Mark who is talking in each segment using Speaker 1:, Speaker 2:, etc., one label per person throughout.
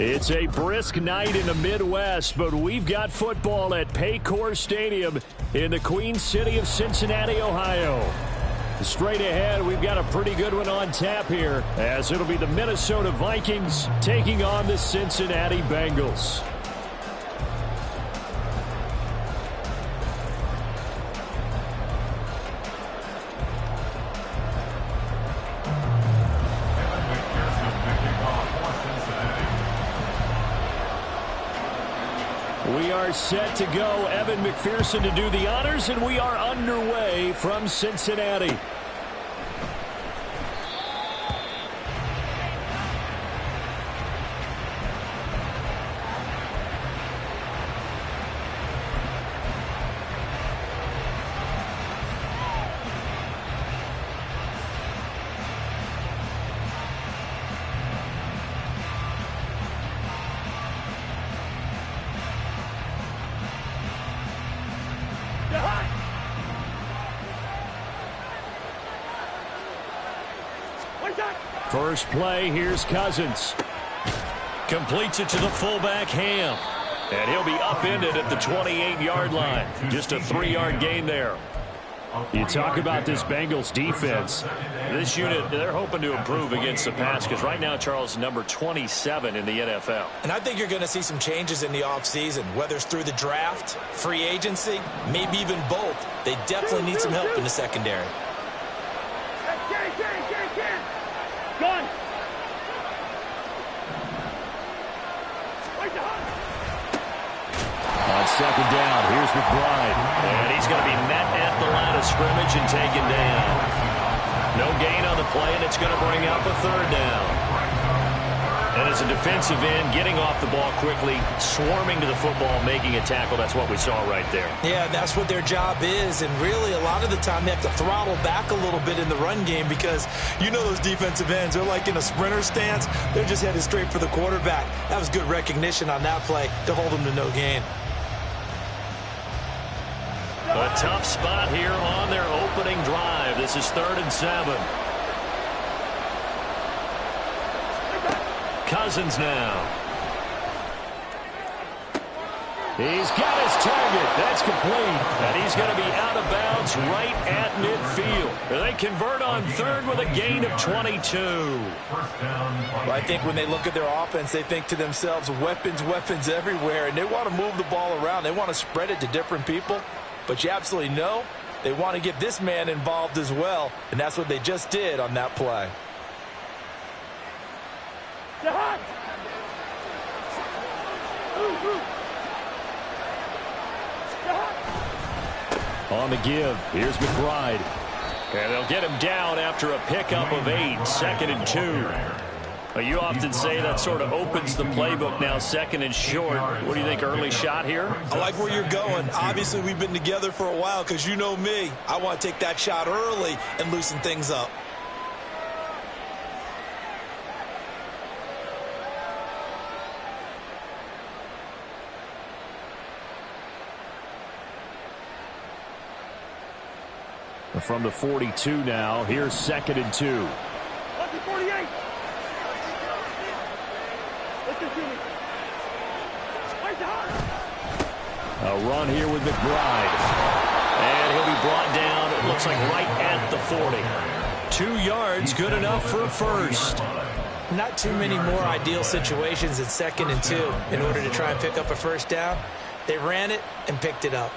Speaker 1: It's a brisk night in the Midwest, but we've got football at Paycor Stadium in the Queen City of Cincinnati, Ohio. Straight ahead, we've got a pretty good one on tap here, as it'll be the Minnesota Vikings taking on the Cincinnati Bengals. We are set to go. Evan McPherson to do the honors, and we are underway from Cincinnati. First play, here's Cousins. Completes it to the fullback, Ham. And he'll be upended at the 28-yard line. Just a 3-yard gain there. You talk about this Bengals defense. This unit, they're hoping to improve against the pass because right now, Charles, number 27 in the NFL.
Speaker 2: And I think you're going to see some changes in the offseason, whether it's through the draft, free agency, maybe even both. They definitely need some help in the secondary.
Speaker 3: Gun.
Speaker 1: On second down, here's McBride. And he's going to be met at the line of scrimmage and taken down. No gain on the play, and it's going to bring up a third down. And as a defensive end, getting off the ball quickly, swarming to the football, making a tackle, that's what we saw right there.
Speaker 2: Yeah, that's what their job is, and really a lot of the time they have to throttle back a little bit in the run game because you know those defensive ends, they're like in a sprinter stance. They're just headed straight for the quarterback. That was good recognition on that play to hold them to no gain.
Speaker 1: A tough spot here on their opening drive. This is 3rd and 7. Cousins now. He's got his target. That's complete. And he's going to be out of bounds right at midfield. They convert on 3rd with a gain of 22.
Speaker 2: Well, I think when they look at their offense, they think to themselves, weapons, weapons everywhere. And they want to move the ball around. They want to spread it to different people. But you absolutely know they want to get this man involved as well. And that's what they just did on that play.
Speaker 1: On the give, here's McBride. And they'll get him down after a pickup of 8, 2nd and 2. You often say that sort of opens the playbook now, 2nd and short. What do you think, early shot here?
Speaker 2: I like where you're going. Obviously, we've been together for a while because you know me. I want to take that shot early and loosen things up.
Speaker 1: From the 42 now, here's 2nd and 2.
Speaker 3: 48.
Speaker 1: A run here with McBride. And he'll be brought down, it looks like right at the 40. 2 yards, good enough for a first.
Speaker 2: Not too many more ideal situations at 2nd and 2 in order to try and pick up a first down. They ran it and picked it up.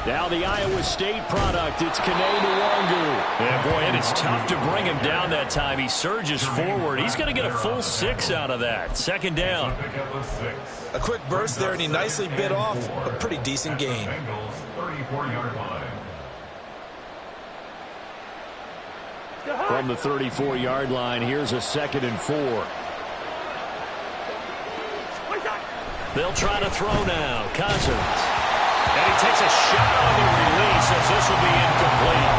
Speaker 1: Now the Iowa State product, it's Kene Nwangu. And boy, it is tough to bring him down that time. He surges forward. He's going to get a full 6 out of that. 2nd down.
Speaker 2: A quick burst there, and he nicely bit off a pretty decent gain.
Speaker 1: From the 34-yard line, here's a 2nd and 4. They'll try to throw now. Cousins. And he takes a shot on the release as this will be incomplete.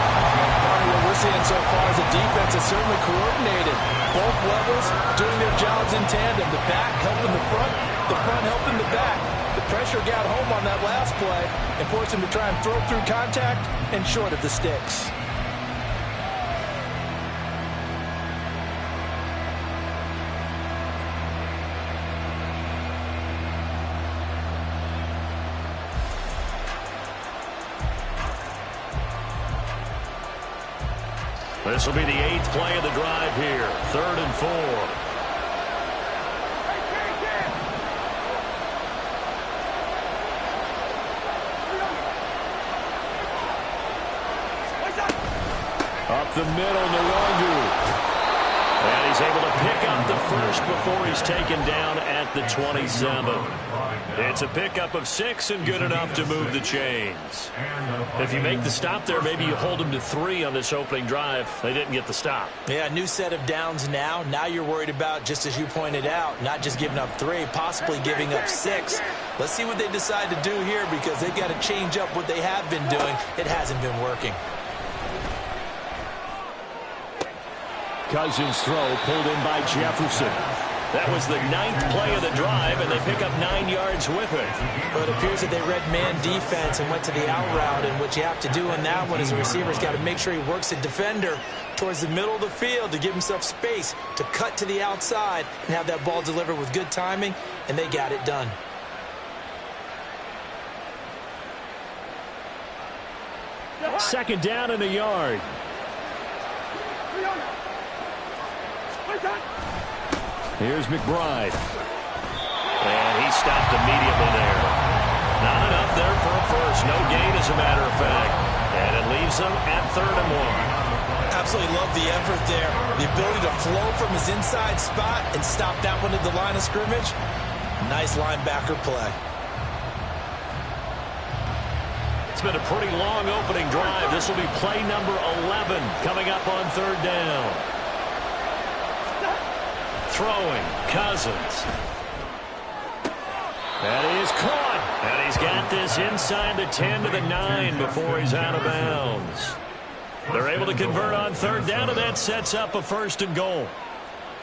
Speaker 2: What we're seeing so far is the defense is certainly coordinated. Both levels doing their jobs in tandem. The back helping the front helping the back. pressure got home on that last play and forced him to try and throw through contact and short of the sticks.
Speaker 1: This will be the 8th play of the drive here. 3rd and 4. Up the middle, Nwangu. And he's able to pick up the first before he's taken down at the 27. It's a pickup of 6 and good enough to move the chains. If you make the stop there, maybe you hold them to 3 on this opening drive. They didn't get the stop.
Speaker 2: Yeah, new set of downs now. Now you're worried about, just as you pointed out, not just giving up 3, possibly giving up 6. Let's see what they decide to do here because they've got to change up what they have been doing. It hasn't been working.
Speaker 1: Cousins' throw pulled in by Jefferson. That was the 9th play of the drive, and they pick up 9 yards with it.
Speaker 2: Well, it appears that they read man defense and went to the out route, and what you have to do on that one is the receiver's got to make sure he works the defender towards the middle of the field to give himself space to cut to the outside and have that ball delivered with good timing, and they got it done.
Speaker 1: Second down and a yard. Here's McBride. And he stopped immediately there. Not enough there for a first. No gain, as a matter of fact. And it leaves them at 3rd and 1.
Speaker 2: Absolutely love the effort there. The ability to flow from his inside spot and stop that one at the line of scrimmage. Nice linebacker play.
Speaker 1: It's been a pretty long opening drive. This will be play number 11 coming up on 3rd down. Throwing, Cousins. That is caught. And he's got this inside the 10 to the 9 before he's out of bounds. They're able to convert on 3rd down, and that sets up a 1st and goal.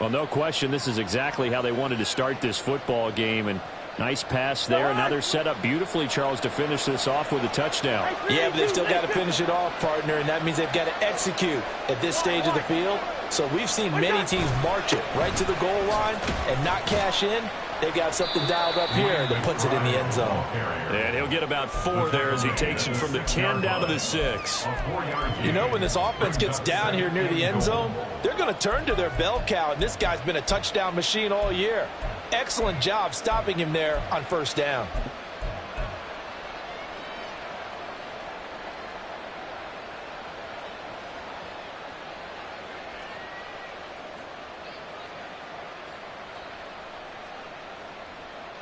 Speaker 1: Well, no question, this is exactly how they wanted to start this football game. And nice pass there. Now they're set up beautifully, Charles, to finish this off with a touchdown.
Speaker 2: Yeah, but they've still got to finish it off, partner, and that means they've got to execute at this stage of the field. So we've seen many teams march it right to the goal line and not cash in. They've got something dialed up here that puts it in the end zone.
Speaker 1: And he'll get about 4 there as he takes it from the 10 down to the 6.
Speaker 2: You know, when this offense gets down here near the end zone, they're going to turn to their bell cow, and this guy's been a touchdown machine all year. Excellent job stopping him there on 1st down.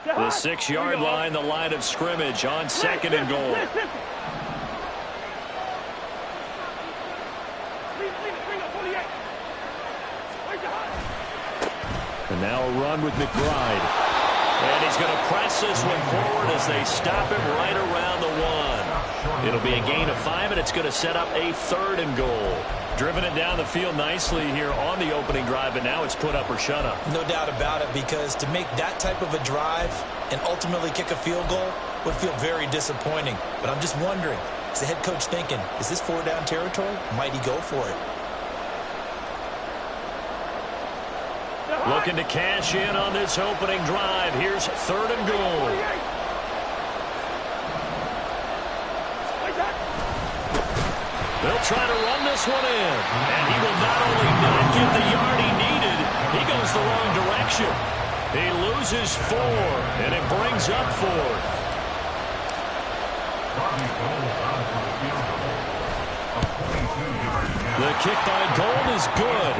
Speaker 1: The 6-yard line, the line of scrimmage on 2nd and goal. And now a run with McBride. And he's going to press this one forward as they stop him right around the 1. It'll be a gain of 5, and it's going to set up a 3rd and goal. Driven it down the field nicely here on the opening drive, and now it's put up or shut up.
Speaker 2: No doubt about it, because to make that type of a drive and ultimately kick a field goal would feel very disappointing. But I'm just wondering, is the head coach thinking, is this 4-down territory? Might he go for it?
Speaker 1: Looking to cash in on this opening drive. Here's 3rd and goal. They'll try to run this one in. And he will not only not get the yard he needed, he goes the wrong direction. He loses 4, and it brings up 4th. The kick by Gold is good.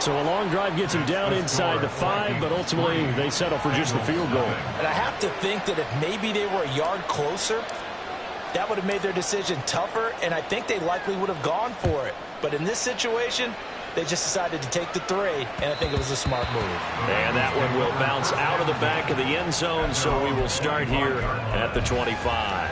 Speaker 1: So a long drive gets him down inside the 5, but ultimately they settle for just the field goal.
Speaker 2: And I have to think that if maybe they were a yard closer, that would have made their decision tougher, and I think they likely would have gone for it. But in this situation, they just decided to take the 3, and I think it was a smart move.
Speaker 1: And that one will bounce out of the back of the end zone, so we will start here at the 25.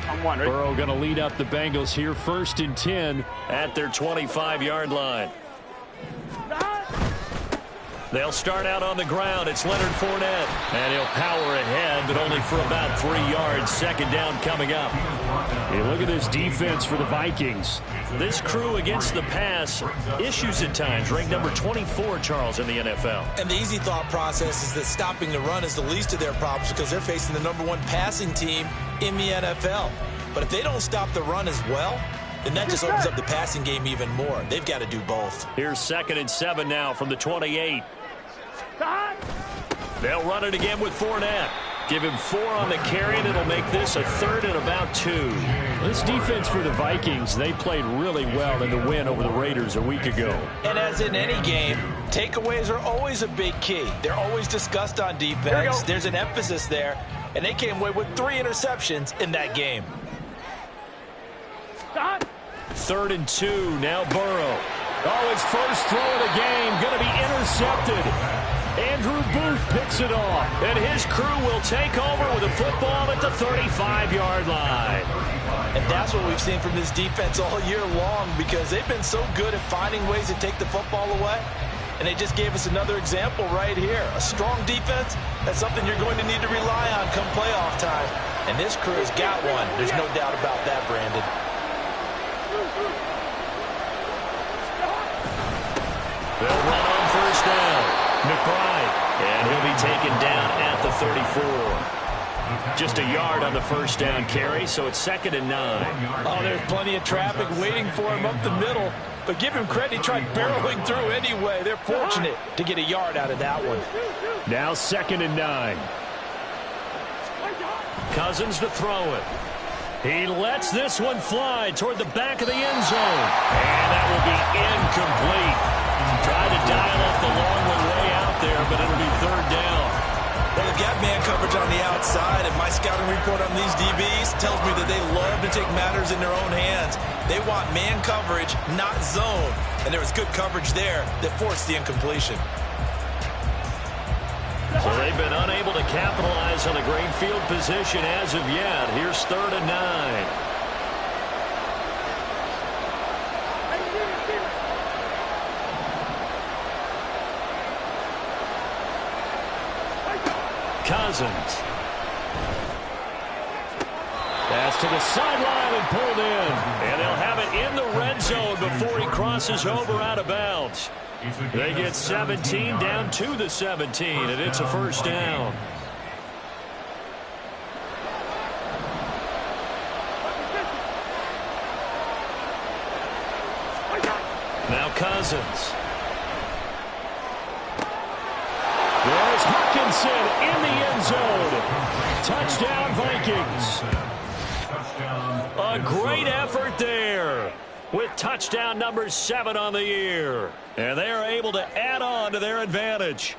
Speaker 3: On one, right?
Speaker 1: Burrow going to lead up the Bengals here, 1st and 10 at their 25-yard line. They'll start out on the ground. It's Leonard Fournette. And he'll power ahead, but only for about 3 yards. 2nd down coming up. Hey, look at this defense for the Vikings. This crew against the pass, issues at times. Ranked number 24, Charles, in the NFL.
Speaker 2: And the easy thought process is that stopping the run is the least of their problems because they're facing the number 1 passing team in the NFL. But if they don't stop the run as well, then that just opens up the passing game even more. They've got to do both.
Speaker 1: Here's 2nd and 7 now from the 28. They'll run it again with Fournette. Give him 4 on the carry, and it'll make this a 3rd and about 2. This defense for the Vikings, they played really well in the win over the Raiders a week ago.
Speaker 2: And as in any game, takeaways are always a big key. They're always discussed on defense. There's an emphasis there, and they came away with 3 interceptions in that game.
Speaker 1: 3rd and 2, now Burrow. Oh, his first throw of the game, going to be intercepted. Andrew Booth picks it off, and his crew will take over with a football at the 35-yard line.
Speaker 2: And that's what we've seen from this defense all year long because they've been so good at finding ways to take the football away. And they just gave us another example right here. A strong defense, that's something you're going to need to rely on come playoff time. And this crew's got one. There's no doubt about that, Brandon.
Speaker 1: They'll run on 1st down. McBride, and he'll be taken down at the 34. Just a yard on the 1st down carry, so it's 2nd and 9.
Speaker 2: Oh, there's plenty of traffic waiting for him up the middle, but give him credit, he tried barreling through anyway. They're fortunate to get a yard out of that one.
Speaker 1: Now 2nd and 9. Cousins to throw it. He lets this one fly toward the back of the end zone, and that will be incomplete. Tried to dial up the long one way out there, but it'll be 3rd down.
Speaker 2: Well, they've got man coverage on the outside, and my scouting report on these DBs tells me that they love to take matters in their own hands. They want man coverage, not zone. And there was good coverage there that forced the incompletion.
Speaker 1: So they've been unable to capitalize on a great field position as of yet. Here's 3rd and 9. Cousins. Pass to the sideline and pulled in. And they'll have it in the red zone before he crosses over out of bounds. They get 17 down to the 17, and it's a 1st down. Now Cousins. There's Hutchinson in the end zone. Touchdown, Vikings. A great effort there with touchdown number 7 on the year. And they are able to add on to their advantage.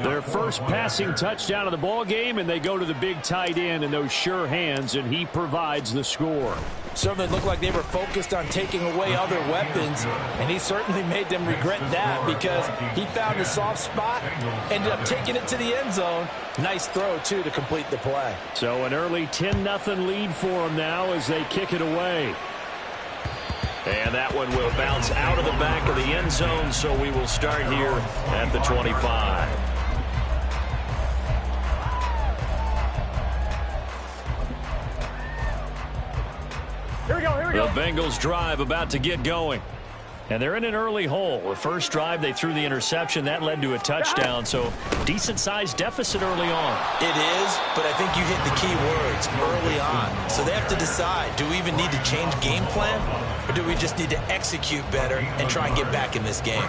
Speaker 1: Their first passing touchdown of the ball game, and they go to the big tight end in those sure hands, and he provides the score.
Speaker 2: Certainly looked like they were focused on taking away other weapons, and he certainly made them regret that because he found a soft spot, ended up taking it to the end zone. Nice throw, too, to complete the play.
Speaker 1: So an early 10-0 lead for them now as they kick it away. And that one will bounce out of the back of the end zone, so we will start here at the 25.
Speaker 3: Here we go.
Speaker 1: The Bengals drive about to get going. And they're in an early hole. The first drive, they threw the interception. That led to a touchdown, so decent-sized deficit early on.
Speaker 2: It is, but I think you hit the key words, early on. So they have to decide, do we even need to change game plan, or do we just need to execute better and try and get back in this game?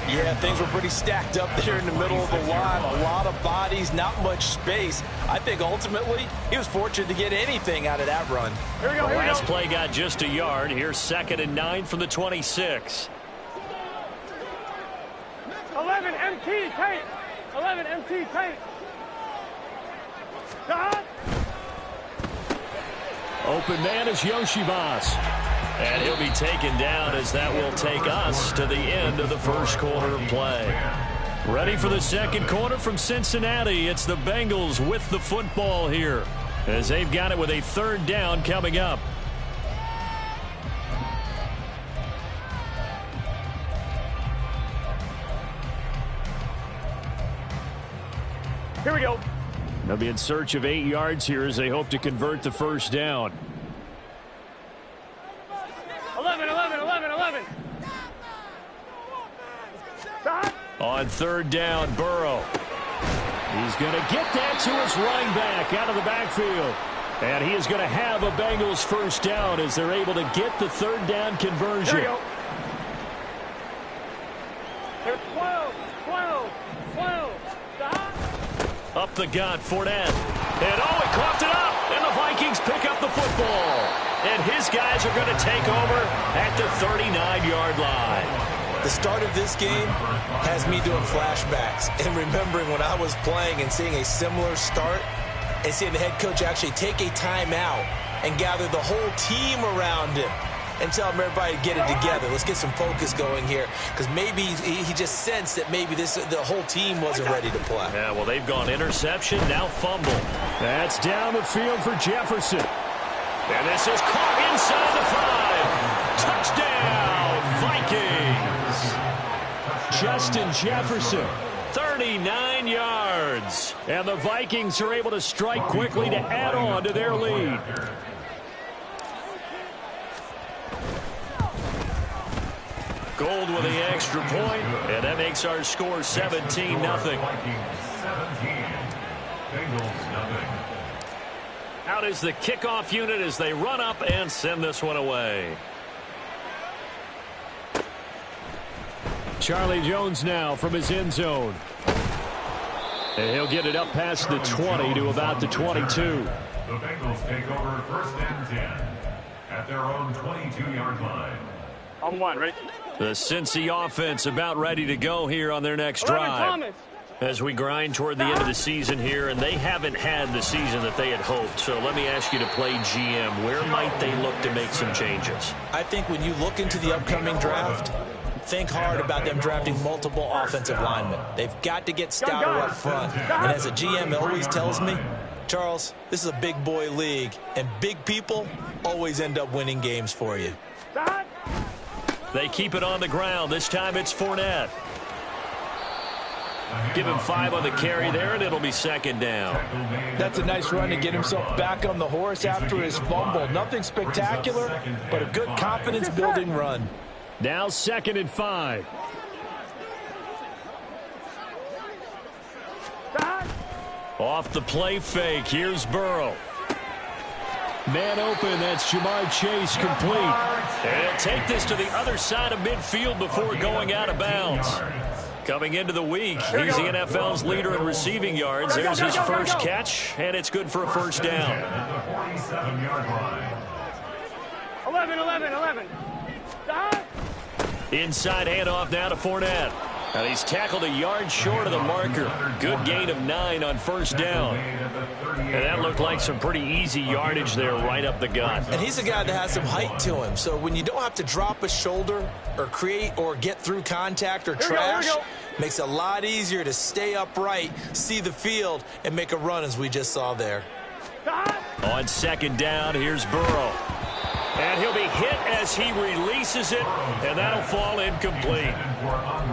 Speaker 2: Yeah, things were pretty stacked up there in the middle of the line. A lot of bodies, not much space. I think ultimately he was fortunate to get anything out of that run.
Speaker 3: Here we go.
Speaker 1: The last play got just a yard. Here's 2nd and 9 from the 26.
Speaker 3: 11 MT tape. 11 MT tape.
Speaker 1: Open man is Yoshibas. And he'll be taken down as that will take us to the end of the first quarter of play. Ready for the second quarter from Cincinnati. It's the Bengals with the football here. as they've got it with a third down coming up.
Speaker 3: Here we go.
Speaker 1: They'll be in search of 8 yards here as they hope to convert the first down.
Speaker 3: 11. Stop.
Speaker 1: On third down, Burrow. He's going to get that to his running back out of the backfield. And he is going to have a Bengals first down as they're able to get the third down conversion.
Speaker 3: Here we go. There's 12. Stop.
Speaker 1: Up the gut, Fournette. And he coughed it up. And the Vikings pick up the football. And his guys are going to take over at the 39-yard line.
Speaker 2: The start of this game has me doing flashbacks and remembering when I was playing and seeing a similar start and seeing the head coach actually take a timeout and gather the whole team around him and tell him everybody to get it together. Let's get some focus going here because maybe he just sensed that maybe the whole team wasn't ready to play.
Speaker 1: Yeah, well, they've gone interception, now fumble. That's down the field for Jefferson. And this is caught inside the 5. Touchdown, Vikings. Justin Jefferson, 39 yards. And the Vikings are able to strike quickly to add on to their lead. Gold with the extra point, and that makes our score 17-0. Out is the kickoff unit as they run up and send this one away. Charlie Jones now from his end zone. And he'll get it up past the 20 to about the 22.
Speaker 4: The Bengals take over first and 10 at their own 22-yard line.
Speaker 3: On one, ready?
Speaker 1: The Cincy offense about ready to go here on their next drive.
Speaker 3: Thomas.
Speaker 1: As we grind toward the end of the season here, and they haven't had the season that they had hoped. So let me ask you to play GM. Where might they look to make some changes?
Speaker 2: I think when you look into the upcoming draft, think hard about them drafting multiple offensive linemen. They've got to get stouter up front. And as a GM always tells me, Charles, this is a big boy league, and big people always end up winning games for you.
Speaker 3: Stop.
Speaker 1: They keep it on the ground. This time it's Fournette. Give him 5 on the carry there, and it'll be second down.
Speaker 2: That's a nice run to get himself back on the horse after his fumble. Nothing spectacular, but a good confidence-building run.
Speaker 1: Now 2nd and 5.
Speaker 3: Stop.
Speaker 1: Off the play fake, here's Burrow. Man open, that's Jamar Chase complete. And he'll take this to the other side of midfield before going out of bounds. Coming into the week, he's the NFL's leader in receiving yards. There's his first catch, and it's good for a first down.
Speaker 3: 11. Stop.
Speaker 1: Inside handoff now to Fournette. And he's tackled a yard short of the marker. Good gain of 9 on first down. And that looked like some pretty easy yardage there right up the gut.
Speaker 2: And he's a guy that has some height to him. So when you don't have to drop a shoulder or create or get through contact or trash, makes it a lot easier to stay upright, see the field, and make a run as we just saw there.
Speaker 3: Stop.
Speaker 1: On second down, here's Burrow. And he'll be hit as he releases it, and that'll fall incomplete.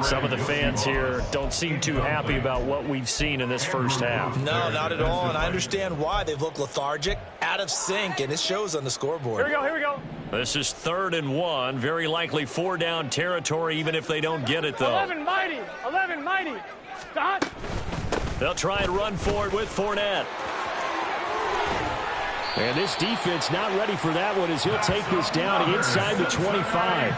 Speaker 1: Some of the fans here don't seem too happy about what we've seen in this first half.
Speaker 2: No, not at all, and I understand why. They've looked lethargic, out of sync, and it shows on the scoreboard.
Speaker 3: Here we go.
Speaker 1: This is 3rd and 1, very likely 4-down territory, even if they don't get it, though.
Speaker 3: 11 mighty. Stop.
Speaker 1: They'll try and run for it with Fournette. And this defense not ready for that one as he'll take this down inside the 25.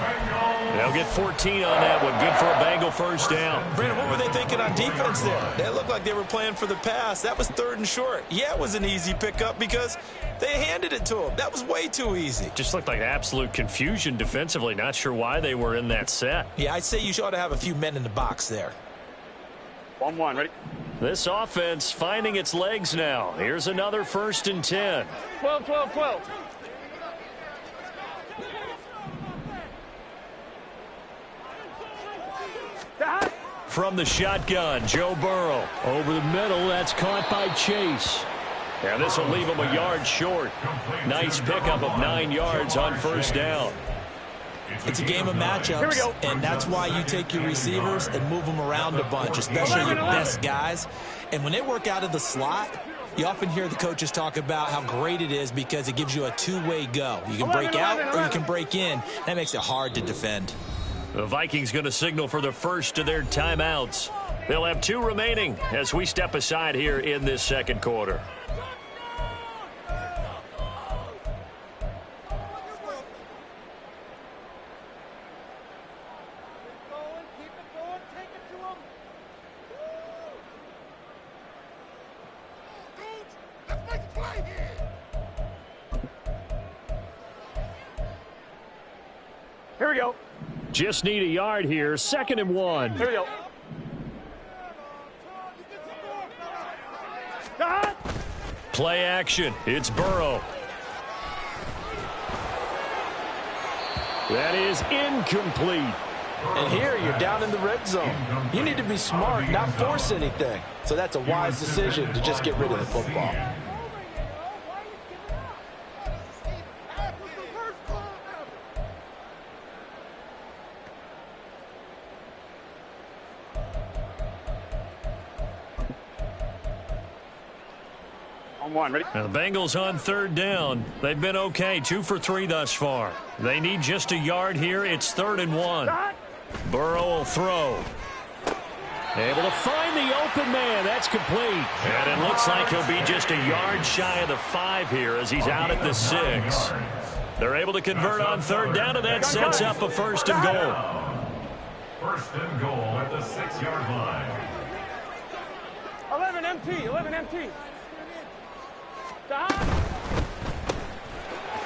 Speaker 1: They'll get 14 on that one. Good for a Bengal first down.
Speaker 2: Brandon, what were they thinking on defense there? They looked like they were playing for the pass. That was 3rd and short. Yeah, it was an easy pickup because they handed it to him. That was way too easy.
Speaker 1: Just looked like absolute confusion defensively. Not sure why they were in that set.
Speaker 2: Yeah, I'd say you ought to have a few men in the box there.
Speaker 3: 1-1, ready?
Speaker 1: This offense finding its legs now. Here's another 1st and 10.
Speaker 3: 12. Stop.
Speaker 1: From the shotgun, Joe Burrow. Over the middle, that's caught by Chase. And this will leave him a yard short. Nice pickup of 9 yards on first down.
Speaker 2: It's a game of matchups, and that's why you take your receivers and move them around a bunch, especially your best guys. And when they work out of the slot, you often hear the coaches talk about how great it is because it gives you a two-way go. You can break out or you can break in. That makes it hard to defend.
Speaker 1: The Vikings going to signal for the first of their timeouts. They'll have 2 remaining as we step aside here in this second quarter.
Speaker 3: Here we go.
Speaker 1: Just need a yard here. 2nd and 1.
Speaker 3: Here we go.
Speaker 1: Play action. It's Burrow. That is incomplete.
Speaker 2: And here you're down in the red zone. You need to be smart, not force anything. So that's a wise decision to just get rid of the football.
Speaker 3: Ready?
Speaker 1: Now the Bengals on 3rd down. They've been okay, 2 for 3 thus far. They need just a yard here. It's 3rd and 1. Burrow will throw. Able to find the open man. That's complete. And it looks like he'll be just a yard shy of the 5 here as he's out at the 6. They're able to convert on 3rd down, and that sets up a 1st and goal.
Speaker 4: 1st and goal at the 6-yard line.
Speaker 3: 11 MT, 11 MT.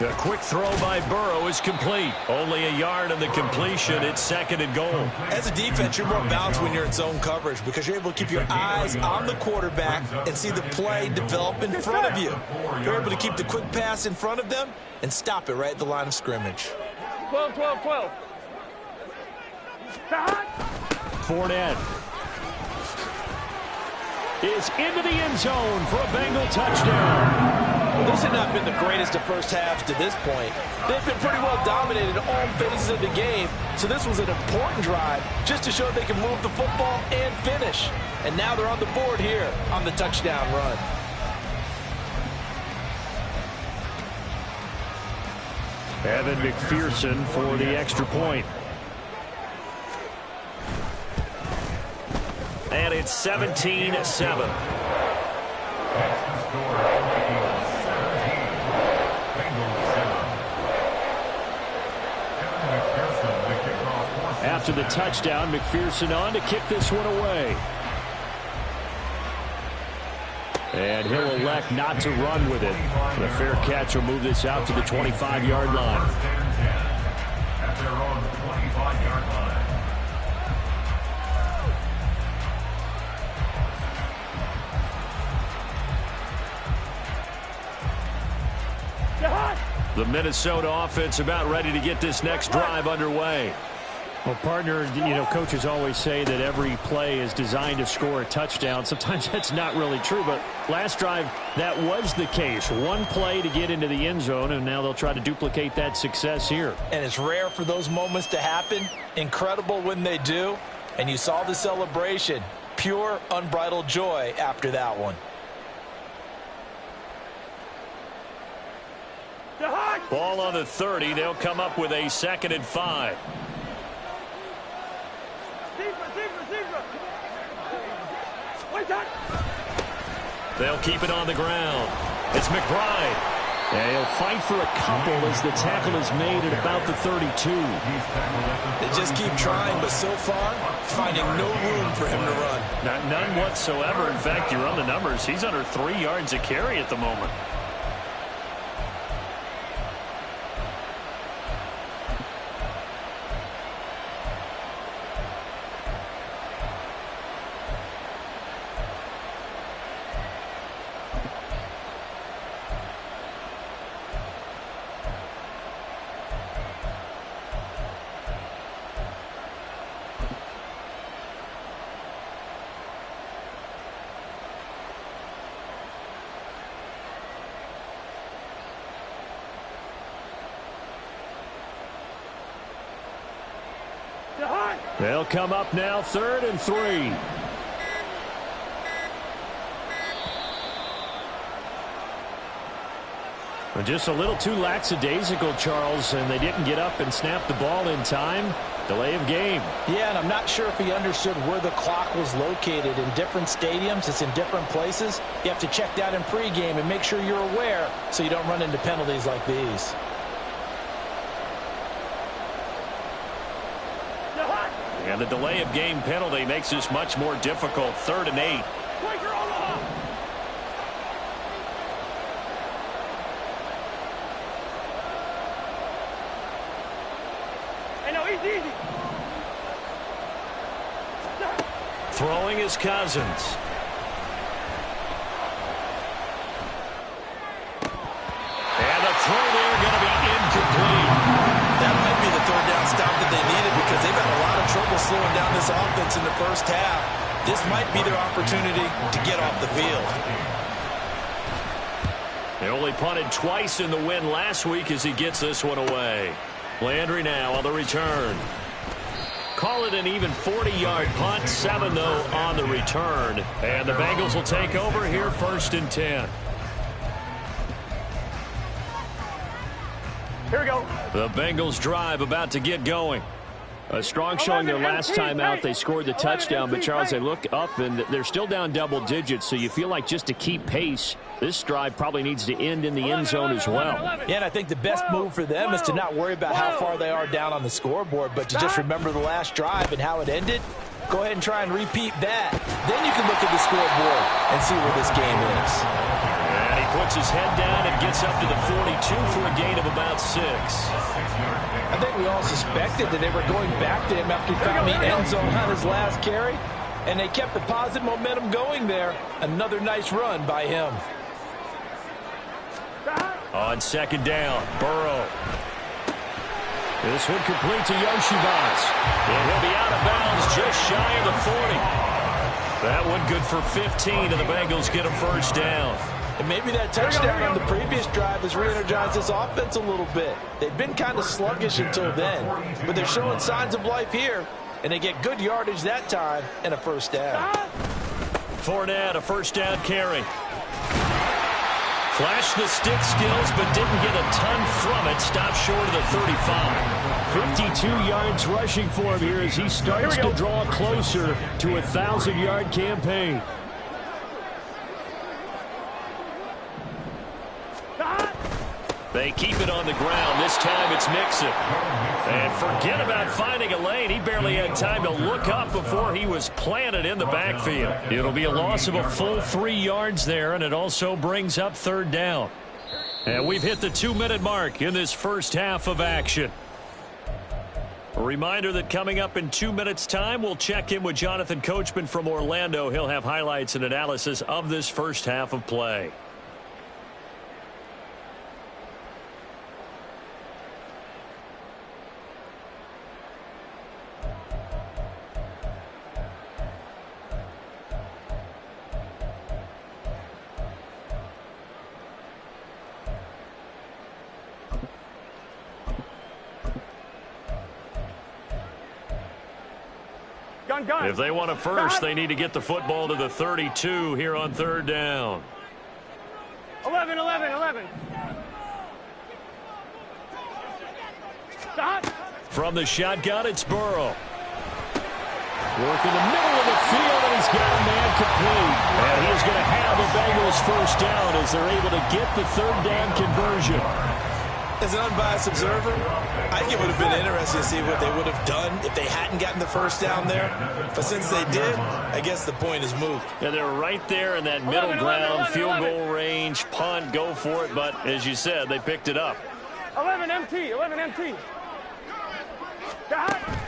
Speaker 1: The quick throw by Burrow is complete. Only a yard on the completion. It's 2nd and goal.
Speaker 2: As a defense, you're more balanced when you're in zone coverage because you're able to keep your eyes on the quarterback and see the play develop in front of you. You're able to keep the quick pass in front of them and stop it right at the line of scrimmage.
Speaker 3: 12, 12, 12.
Speaker 1: Fournette is into the end zone for a Bengal touchdown.
Speaker 2: Well, this had not been the greatest of first halves to this point. They've been pretty well dominated in all phases of the game, so this was an important drive just to show they can move the football and finish. And now they're on the board here on the touchdown run.
Speaker 1: Evan McPherson for the extra point. And it's 17-7. After the touchdown, McPherson on to kick this one away. And he'll elect not to run with it. The fair catch will move this out to the 25-yard line.
Speaker 4: At their own 25-yard line.
Speaker 1: The Minnesota offense about ready to get this next drive underway.
Speaker 5: Well, partner, coaches always say that every play is designed to score a touchdown. Sometimes that's not really true, but last drive, that was the case. One play to get into the end zone, and now they'll try to duplicate that success here.
Speaker 2: And it's rare for those moments to happen. Incredible when they do. And you saw the celebration. Pure, unbridled joy after that one.
Speaker 1: Ball on the 30. They'll come up with a 2nd and 5. They'll keep it on the ground. It's McBride. And he'll fight for a couple as the tackle is made at about the 32.
Speaker 2: They just keep trying, but so far, finding no room for him to run.
Speaker 1: None whatsoever. In fact, you run the numbers. He's under 3 yards a carry at the moment.
Speaker 5: They'll come up now, 3rd and 3. Just a little too lackadaisical, Charles, and they didn't get up and snap the ball in time. Delay of game.
Speaker 2: Yeah, and I'm not sure if he understood where the clock was located. In different stadiums, it's in different places. You have to check that in pregame and make sure you're aware so you don't run into penalties like these.
Speaker 1: And the delay of game penalty makes this much more difficult. 3rd and 8. Throwing is Cousins. And the throw there going to be incomplete.
Speaker 2: That might be the 3rd down stop that they needed because they've had a lot of trouble slowing down this offense in the first half. This might be their opportunity to get off the field.
Speaker 1: They only punted twice in the win last week as he gets this one away. Landry now on the return. Call it an even 40-yard punt. 7, though, on the return. And the Bengals will take over here 1st and 10.
Speaker 3: Here we go.
Speaker 1: The Bengals drive about to get going.
Speaker 5: A strong showing their last time out. They scored the touchdown, but Charles, they look up and they're still down double digits, so you feel like just to keep pace, this drive probably needs to end in the end zone as well.
Speaker 2: Yeah, and I think the best move for them is to not worry about how far they are down on the scoreboard, but to just remember the last drive and how it ended. Go ahead and try and repeat that. Then you can look at the scoreboard and see where this game is.
Speaker 1: And he puts his head down and gets up to the 42 for a gain of about 6.
Speaker 2: I think we all suspected that they were going back to him after he found the end zone on his last carry, and they kept the positive momentum going there. Another nice run by him.
Speaker 1: On 2nd down, Burrow. This one complete to Yoshibas. And he'll be out of bounds just shy of the 40. That one good for 15, and the Bengals get a 1st down.
Speaker 2: And maybe that touchdown on the previous drive has re-energized this offense a little bit. They've been kind of sluggish until then, but they're showing signs of life here, and they get good yardage that time and a 1st down.
Speaker 1: Fournette, a 1st down carry. Flashed the stick skills, but didn't get a ton from it. Stopped short of the 35.
Speaker 5: 52 yards rushing for him here as he starts to draw closer to a 1,000-yard campaign.
Speaker 1: They keep it on the ground. This time it's Mixon. And forget about finding a lane. He barely had time to look up before he was planted in the backfield. It'll be a loss of a full 3 yards there, and it also brings up 3rd down. And we've hit the 2-minute mark in this first half of action. A reminder that coming up in 2 minutes' time, we'll check in with Jonathan Coachman from Orlando. He'll have highlights and analysis of this first half of play. If they want a first, they need to get the football to the 32 here on 3rd down.
Speaker 3: 11. Stop.
Speaker 1: From the shotgun, it's Burrow. Work in the middle of the field, and he's got a man complete. And he is going to have the Bengals 1st down as they're able to get the 3rd down conversion.
Speaker 2: As an unbiased observer, I think it would have been interesting to see what they would have done if they hadn't gotten the 1st down there. But since they did, I guess the point is moot.
Speaker 1: Yeah, they're right there in that middle ground, field goal range, punt, go for it. But as you said, they picked it up.
Speaker 3: 11 MT.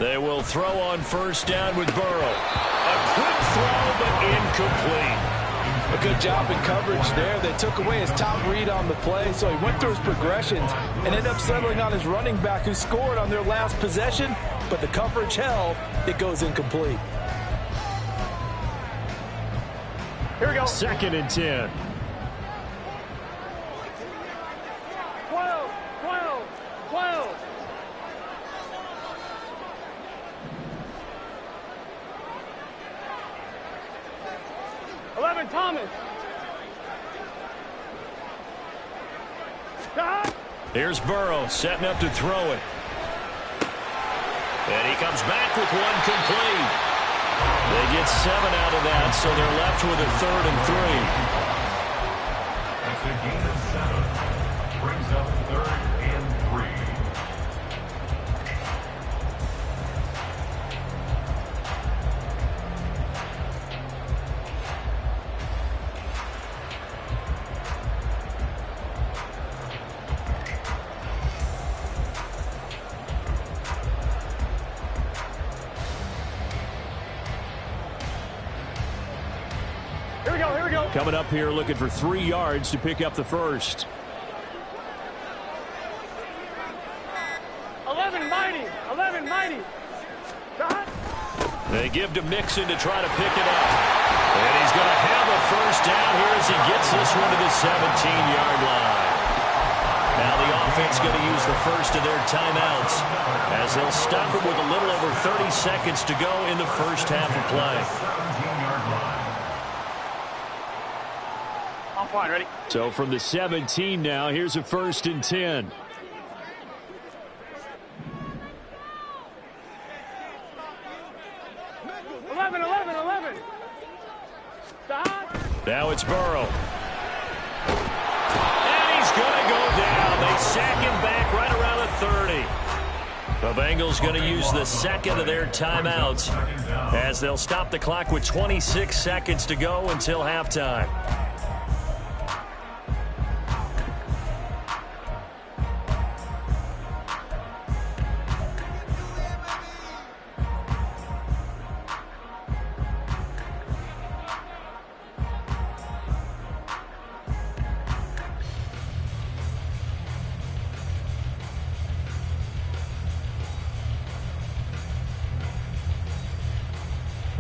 Speaker 1: They will throw on 1st down with Burrow. A quick throw, but incomplete.
Speaker 2: A good job in coverage there. They took away his top read on the play, so he went through his progressions and ended up settling on his running back who scored on their last possession, but the coverage held. It goes incomplete.
Speaker 3: Here we go.
Speaker 5: 2nd and 10.
Speaker 3: 12. 11, Thomas. Stop.
Speaker 1: Here's Burrow setting up to throw it. And he comes back with one complete. They get 7 out of that, so they're left with a 3rd and 3.
Speaker 4: That's a gain of 7. Brings up 3rd and 3.
Speaker 3: Here we go.
Speaker 5: Coming up here looking for 3 yards to pick up the first.
Speaker 3: 11, mighty. 11, mighty. Stop.
Speaker 1: They give to Mixon to try to pick it up. And he's going to have a first down here as he gets this one to the 17-yard line. Now the offense going to use the first of their timeouts as they'll stop it with a little over 30 seconds to go in the first half of play.
Speaker 4: 17-yard line.
Speaker 3: I'm fine, ready?
Speaker 5: So from the 17 now, here's a 1st and 10.
Speaker 3: Eleven. Stop.
Speaker 1: Now it's Burrow. And he's going to go down. They sack him back right around the 30. The Bengals going to use the second of their timeouts as they'll stop the clock with 26 seconds to go until halftime.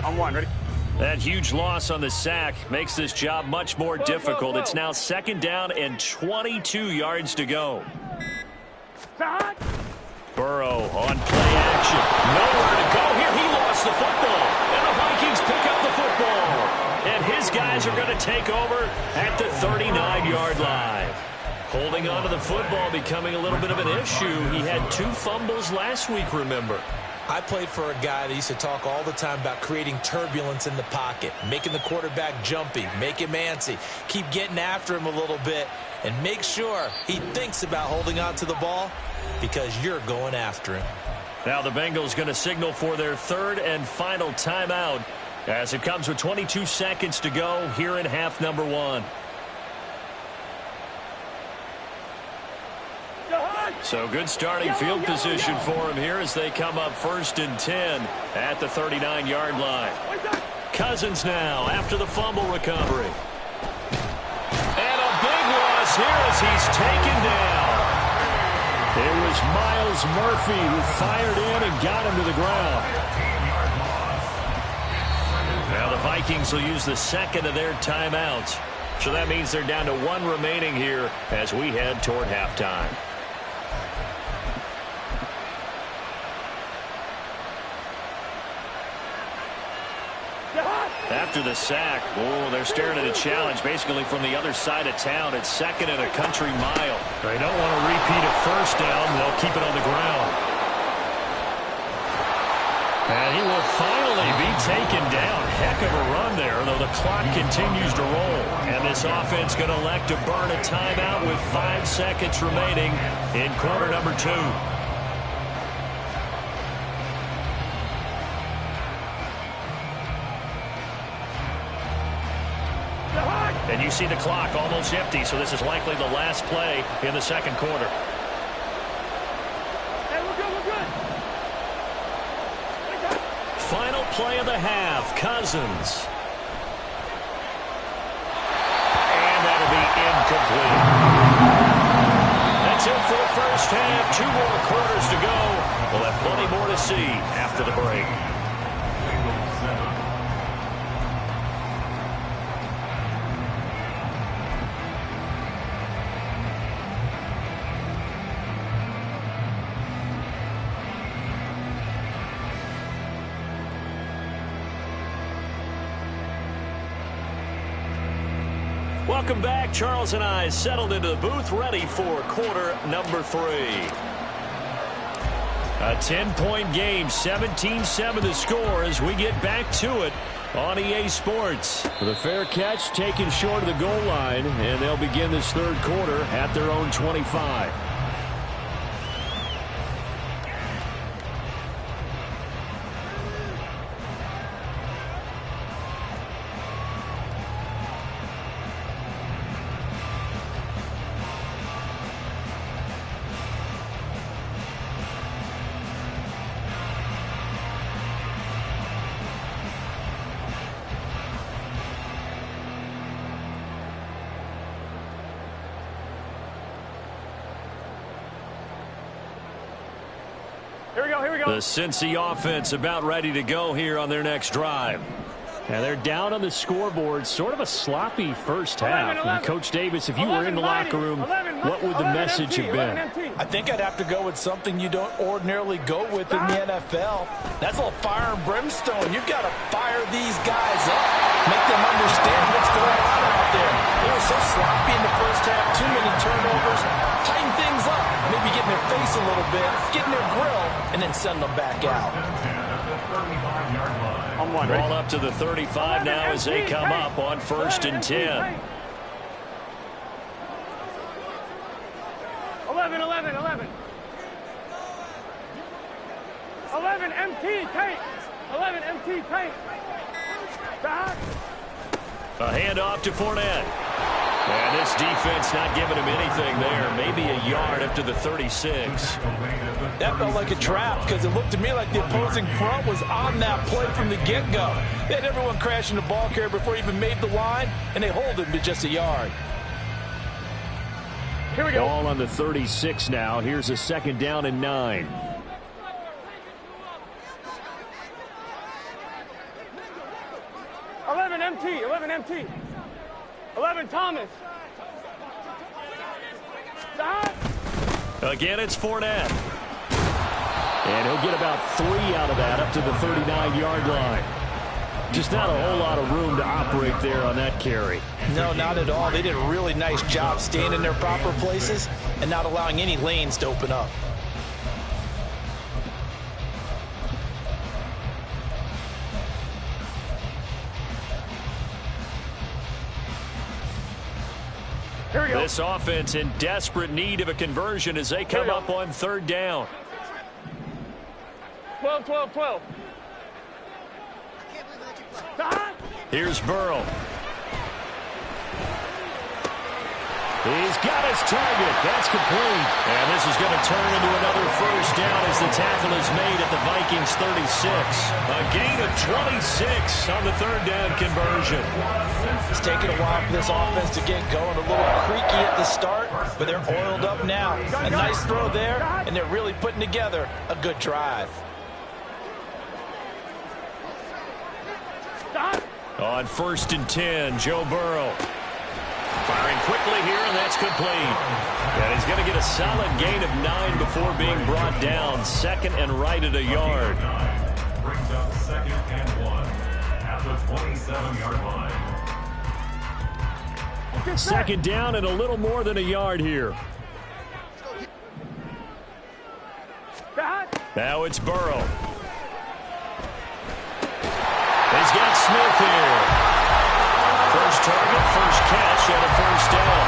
Speaker 3: I'm one, ready?
Speaker 1: That huge loss on the sack makes this job much more difficult. It's now 2nd down and 22 yards to go.
Speaker 3: Stop.
Speaker 1: Burrow on play action. Nowhere to go here. He lost the football. And the Vikings pick up the football. And his guys are going to take over at the 39-yard line. Holding on to the football becoming a little bit of an issue. He had 2 fumbles last week, remember.
Speaker 2: I played for a guy that used to talk all the time about creating turbulence in the pocket, making the quarterback jumpy, make him antsy, keep getting after him a little bit, and make sure he thinks about holding on to the ball because you're going after him.
Speaker 1: Now the Bengals going to signal for their 3rd and final timeout as it comes with 22 seconds to go here in half number 1. So good starting field position for him here as they come up 1st and 10 at the 39-yard line. Cousins now after the fumble recovery. And a big loss here as he's taken down. It was Myles Murphy who fired in and got him to the ground. Now the Vikings will use the second of their timeouts. So that means they're down to 1 remaining here as we head toward halftime. After the sack, they're staring at a challenge basically from the other side of town. It's 2nd and a country mile. They don't want to repeat a first down. They'll keep it on the ground. And he will finally be taken down. Heck of a run there, though the clock continues to roll. And this offense going to elect to burn a timeout with 5 seconds remaining in quarter number 2. And you see the clock almost empty, so this is likely the last play in the second quarter.
Speaker 3: Hey, we're good.
Speaker 1: Final play of the half, Cousins. And that'll be incomplete. That's it for the first half. 2 more quarters to go. We'll have plenty more to see after the break. Welcome back. Charles and I settled into the booth, ready for quarter number 3. A 10-point game, 17-7 the score as we get back to it on EA Sports. The fair catch taken short of the goal line, and they'll begin this third quarter at their own 25. The Cincy offense about ready to go here on their next drive. And they're down on the scoreboard. Sort of a sloppy first half. And Coach Davis, if you were in the locker room, what would the message have been?
Speaker 2: I think I'd have to go with something you don't ordinarily go with in the NFL. That's a little fire and brimstone. You've got to fire these guys up. Make them understand what's going on out there. They were so sloppy in the first half. Too many turnovers. Tighten things up. Maybe get in their face a little bit. Get in their grill. And then send them back out.
Speaker 1: Ball up to the 35 now as they come up on 1st and 10.
Speaker 3: 11 MT tape. 11 MT tape.
Speaker 1: A handoff to Fournette. And this defense not giving him anything there. Maybe a yard up to the 36.
Speaker 2: That felt like a trap because it looked to me like the opposing front was on that play from the get-go. They had everyone crashing the ball carrier before he even made the line, and they hold him to just a yard.
Speaker 3: Here we go.
Speaker 5: Ball on the 36 now. Here's a 2nd down and 9.
Speaker 3: Eleven MT. 11 Thomas.
Speaker 1: Again, it's Fournette.
Speaker 5: And he'll get about 3 out of that up to the 39-yard line. Just not a whole lot of room to operate there on that carry.
Speaker 2: No, not at all. They did a really nice job staying in their proper places and not allowing any lanes to open up.
Speaker 1: This offense in desperate need of a conversion as they come up on 3rd down.
Speaker 3: 12.
Speaker 1: Here's Burrow. He's got his target. That's complete. And this is going to turn into another 1st down as the tackle is made at the Vikings 36. A gain of 26 on the 3rd down conversion.
Speaker 2: It's taken a while for this offense to get going. A little creaky at the start, but they're oiled up now. A nice throw there, and they're really putting together a good drive.
Speaker 1: On 1st and 10, Joe Burrow. Firing quickly here, and that's complete. And he's going to get a solid gain of 9 before being brought down. 2nd and right at a yard.
Speaker 4: Brings up 2nd and 1 at the 27-yard line.
Speaker 5: 2nd down and a little more than a yard here.
Speaker 1: Now it's Burrow. He's got Smith here. First target, first catch, and a 1st down.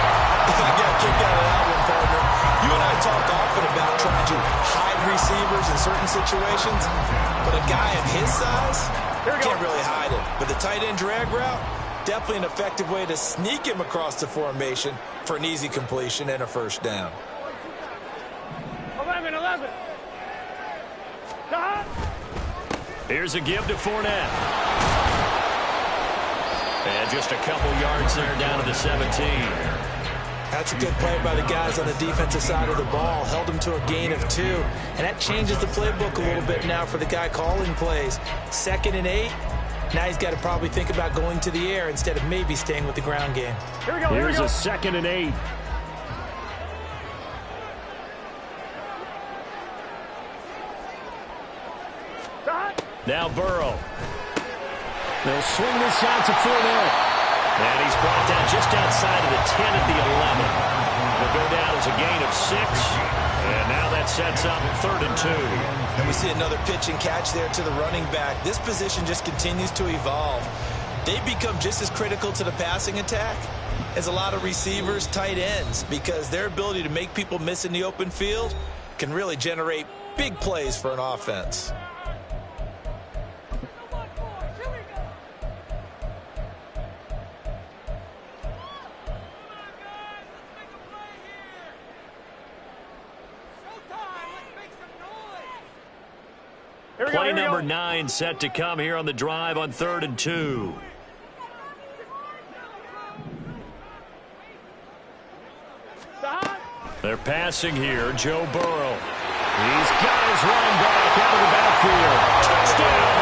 Speaker 2: I got a kick out of that one, partner. You and I talked often about trying to hide receivers in certain situations, but a guy of his size can't really hide it. But the tight end drag route, definitely an effective way to sneak him across the formation for an easy completion and a 1st down.
Speaker 3: 11.
Speaker 1: Here's a give to Fournette. And just a couple yards there down to the 17.
Speaker 2: That's a good play by the guys on the defensive side of the ball. Held him to a gain of 2. And that changes the playbook a little bit now for the guy calling plays. 2nd and 8. Now he's got to probably think about going to the air instead of maybe staying with the ground game.
Speaker 5: Here's a 2nd and 8.
Speaker 1: Now Burrow.
Speaker 5: They'll swing this out to Fournette.
Speaker 1: And he's brought down just outside of the 10 at the 11. Will go down as a gain of 6. And now that sets up 3rd and 2.
Speaker 2: And we see another pitch and catch there to the running back. This position just continues to evolve. They become just as critical to the passing attack as a lot of receivers, tight ends, because their ability to make people miss in the open field can really generate big plays for an offense.
Speaker 1: Play number 9 set to come here on the drive on 3rd and 2. They're passing here. Joe Burrow. He's got his running back out of the backfield. Touchdown!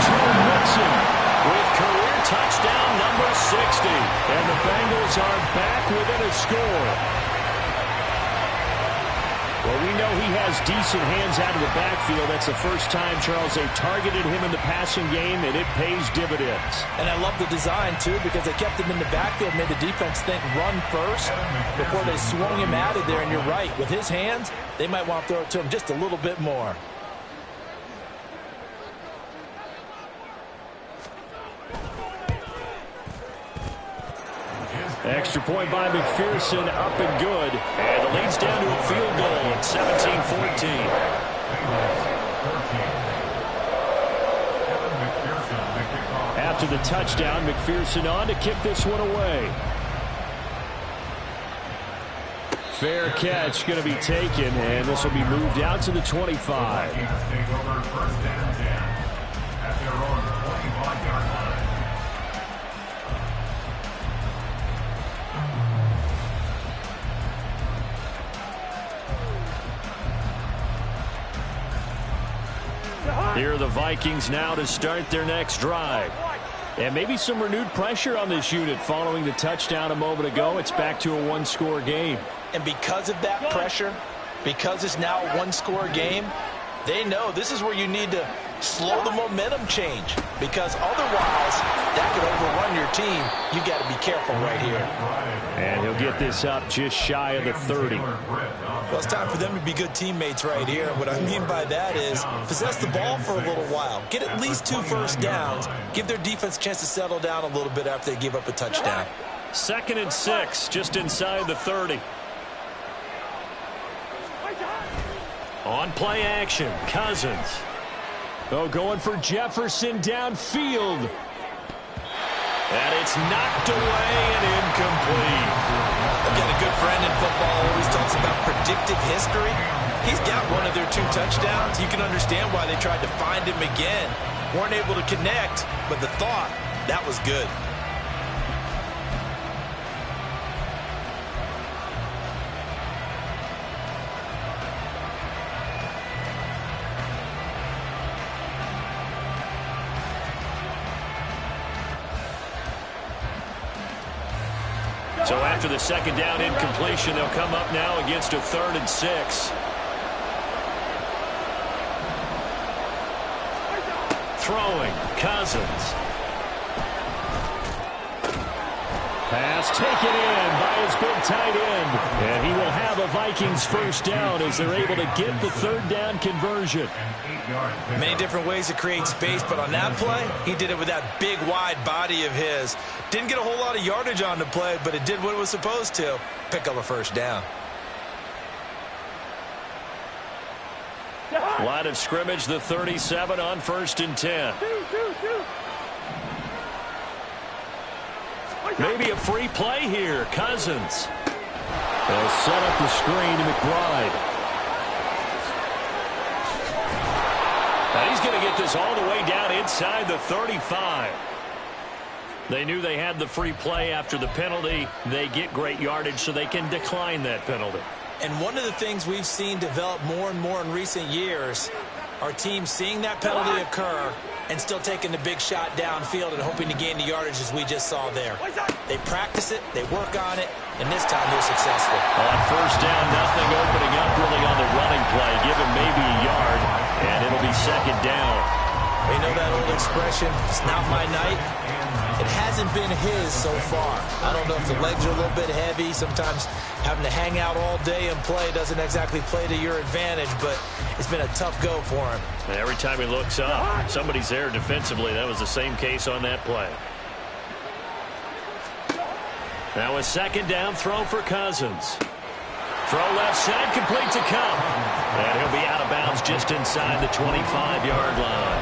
Speaker 1: Joe Mixon with career touchdown number 60. And the Bengals are back within a score. Well, we know he has decent hands out of the backfield. That's the first time, Charles, they targeted him in the passing game, and it pays dividends.
Speaker 2: And I love the design, too, because they kept him in the backfield, made the defense think run first before they swung him out of there. And you're right, with his hands, they might want to throw it to him just a little bit more.
Speaker 1: Extra point by McPherson, up and good. And the lead's down to a field goal at 17-14. After the touchdown, McPherson on to kick this one away. Fair catch going to be taken, and this will be moved out to the 25.
Speaker 4: Take over 1st and 10 at their own 25-yard line.
Speaker 1: Here are the Vikings now to start their next drive. And maybe some renewed pressure on this unit following the touchdown a moment ago. It's back to a one-score game.
Speaker 2: And because of that pressure, because it's now a one-score game, they know this is where you need to slow the momentum change, because otherwise that could overrun your team. You got to be careful right here.
Speaker 1: And he'll get this up just shy of the 30.
Speaker 2: Well, it's time for them to be good teammates right here. What I mean by that is possess the ball for a little while. Get at least 2 first downs. Give their defense a chance to settle down a little bit after they give up a touchdown.
Speaker 1: 2nd and 6, just inside the 30. On play action, Cousins. Oh, going for Jefferson downfield. And it's knocked away and incomplete.
Speaker 2: I've got a good friend in football who always talks about predictive history. He's got one of their 2 touchdowns. You can understand why they tried to find him again. Weren't able to connect, but the thought, that was good.
Speaker 1: So after the 2nd down incompletion, they'll come up now against a 3rd and 6. Throwing, Cousins. Pass taken in by his big tight end. And he will have a Vikings first down as they're able to get the 3rd down conversion.
Speaker 2: Many different ways to create space, but on that play, he did it with that big, wide body of his. Didn't get a whole lot of yardage on the play, but it did what it was supposed to. Pick up a first down.
Speaker 1: Line of scrimmage, the 37 on 1st and 10. Maybe a free play here. Cousins. They'll set up the screen to McBride. Now he's going to get this all the way down inside the 35. They knew they had the free play after the penalty. They get great yardage so they can decline that penalty.
Speaker 2: And one of the things we've seen develop more and more in recent years are teams seeing that penalty occur and still taking the big shot downfield and hoping to gain the yardage as we just saw there. They practice it, they work on it, and this time they're successful.
Speaker 1: On 1st down, nothing opening up really on the running play. Give him maybe a yard, and it'll be 2nd down.
Speaker 2: You know that old expression, it's not my night? It hasn't hasn't been his so far. I don't know if the legs are a little bit heavy. Sometimes having to hang out all day and play doesn't exactly play to your advantage, but it's been a tough go for him.
Speaker 1: And every time he looks up, somebody's there defensively. That was the same case on that play. Now a second down throw for Cousins. Throw left side, complete to Kupp. And he'll be out of bounds just inside the 25-yard line.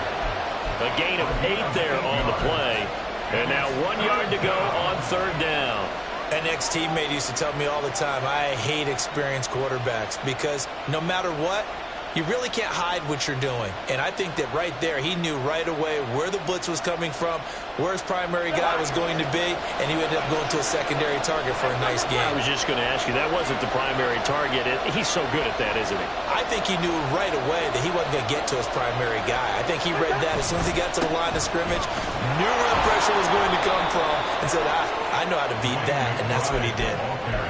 Speaker 1: A gain of 8 there on the play. And now 1 yard to go on third down.
Speaker 2: An ex-teammate used to tell me all the time, I hate experienced quarterbacks because no matter what, you really can't hide what you're doing. And I think that right there, he knew right away where the blitz was coming from, where his primary guy was going to be, and he ended up going to a secondary target for a nice game.
Speaker 1: I was just going to ask you, that wasn't the primary target. He's so good at that, isn't he?
Speaker 2: I think he knew right away that he wasn't going to get to his primary guy. I think he read that as soon as he got to the line of scrimmage, knew where the pressure was going to come from, and said, I know how to beat that, and that's what he did.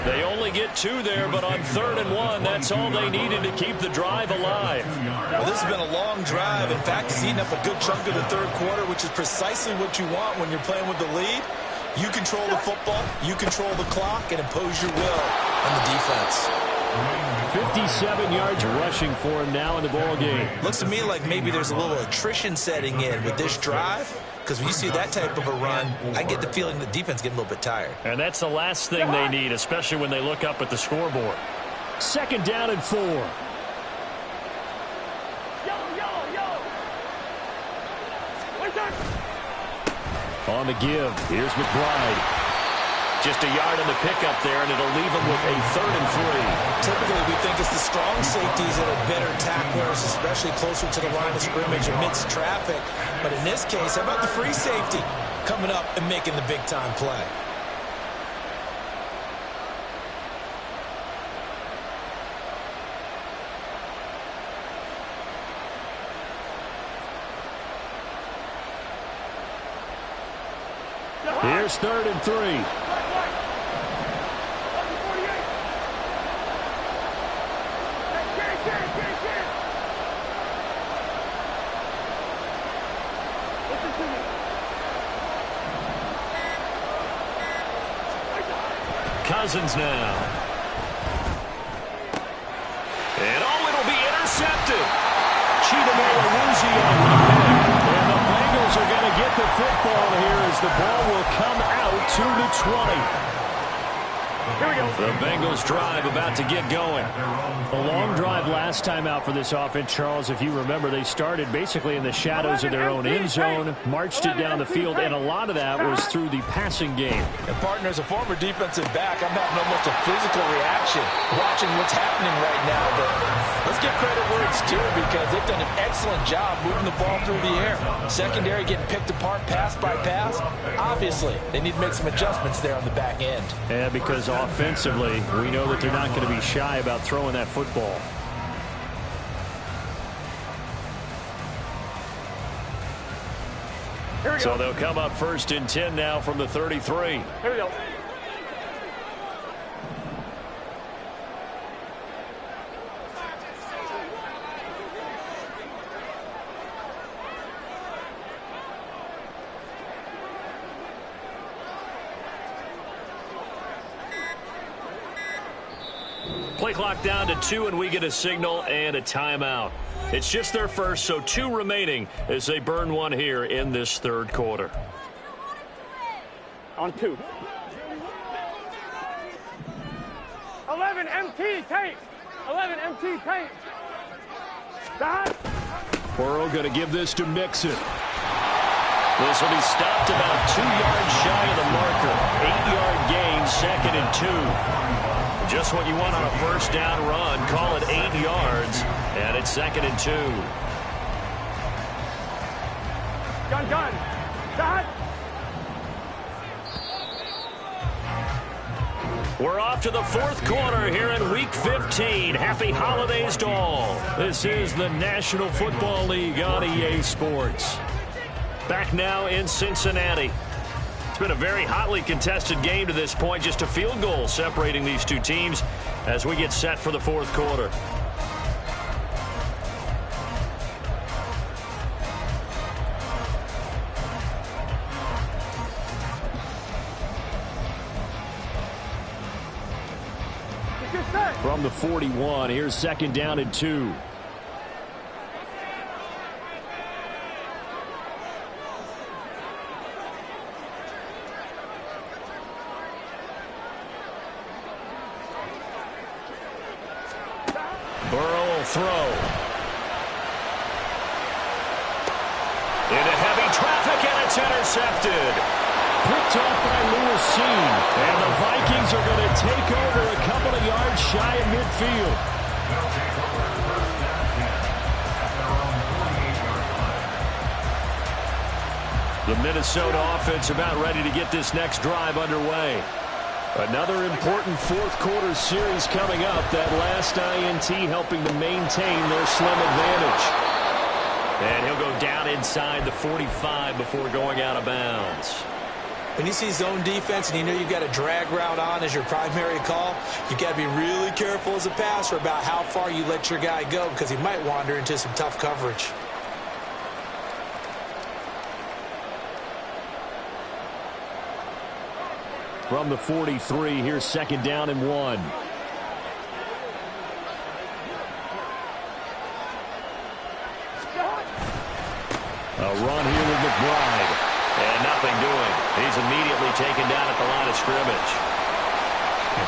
Speaker 1: They only get 2 there, but on 3rd and 1, that's all they needed to keep the drive alive.
Speaker 2: Well, this has been a long drive. In fact, it's eaten up a good chunk of the third quarter, which is precisely what you want when you're playing with the lead. You control the football, you control the clock, and impose your will on the defense.
Speaker 5: 57 yards rushing for him now in the ball game.
Speaker 2: Looks to me like maybe there's a little attrition setting in with this drive, because when you see that type of a run, I get the feeling the defense getting a little bit tired.
Speaker 1: And that's the last thing they need, especially when they look up at the scoreboard.
Speaker 5: Second down and 4. On the give, here's McBride.
Speaker 1: Just a yard in the pickup there, and it'll leave him with a 3rd and 3.
Speaker 2: Typically, we think it's the strong safeties that are better tacklers, especially closer to the line of scrimmage amidst traffic. But in this case, how about the free safety coming up and making the big-time play?
Speaker 5: Here's 3rd and 3.
Speaker 1: Cousins now. And it'll be intercepted. Chidomere Awuzie on the pick. And the Bengals are going to get the football here as the ball will come out to the 20.
Speaker 3: Here we go.
Speaker 1: The Bengals drive about to get going.
Speaker 5: A long drive last time out for this offense, Charles. If you remember, they started basically in the shadows of their own end zone, marched it down the field, and a lot of that was through the passing game.
Speaker 2: And partner, as a former defensive back, I'm having almost a physical reaction watching what's happening right now. But let's give credit where it's due because they've done an excellent job moving the ball through the air. Secondary getting picked apart pass by pass. Obviously, they need to make some adjustments there on the back end.
Speaker 5: Yeah, because offensively, we know that they're not going to be shy about throwing that football.
Speaker 1: So they'll come up 1st and 10 now from the 33.
Speaker 3: Here we go.
Speaker 1: Play clock down to 2, and we get a signal and a timeout. It's just their first, so 2 remaining as they burn one here in this 3rd quarter.
Speaker 3: On 2. 11 MT tape. 11 MT tape. Stop.
Speaker 1: Burrow going to give this to Mixon. This will be stopped about 2 yards shy of the marker. 8-yard gain, 2nd and 2. Just what you want on a 1st down run. Call it 8 yards, and it's 2nd and 2.
Speaker 3: Gun. Stop.
Speaker 1: We're off to the 4th quarter here in Week 15. Happy holidays to all. This is the National Football League on EA Sports. Back now in Cincinnati. It's been a very hotly contested game to this point. Just a field goal separating these two teams as we get set for the 4th quarter.
Speaker 5: From the 41, here's 2nd down and 2. Burrow will throw. Into heavy traffic, and it's intercepted. Picked off by Lewis Cine. And the Vikings are going to take over a couple of yards shy of midfield.
Speaker 4: They'll take over first down 10 at their own 48-yard line.
Speaker 1: The Minnesota offense about ready to get this next drive underway.
Speaker 5: Another important fourth-quarter series coming up. That last INT helping to maintain their slim advantage.
Speaker 1: And he'll go down inside the 45 before going out of bounds.
Speaker 2: When you see zone defense and you know you've got a drag route on as your primary call, you've got to be really careful as a passer about how far you let your guy go because he might wander into some tough coverage.
Speaker 5: From the 43, here's 2nd down and 1. A run here with McBride.
Speaker 1: And nothing doing. He's immediately taken down at the line of scrimmage.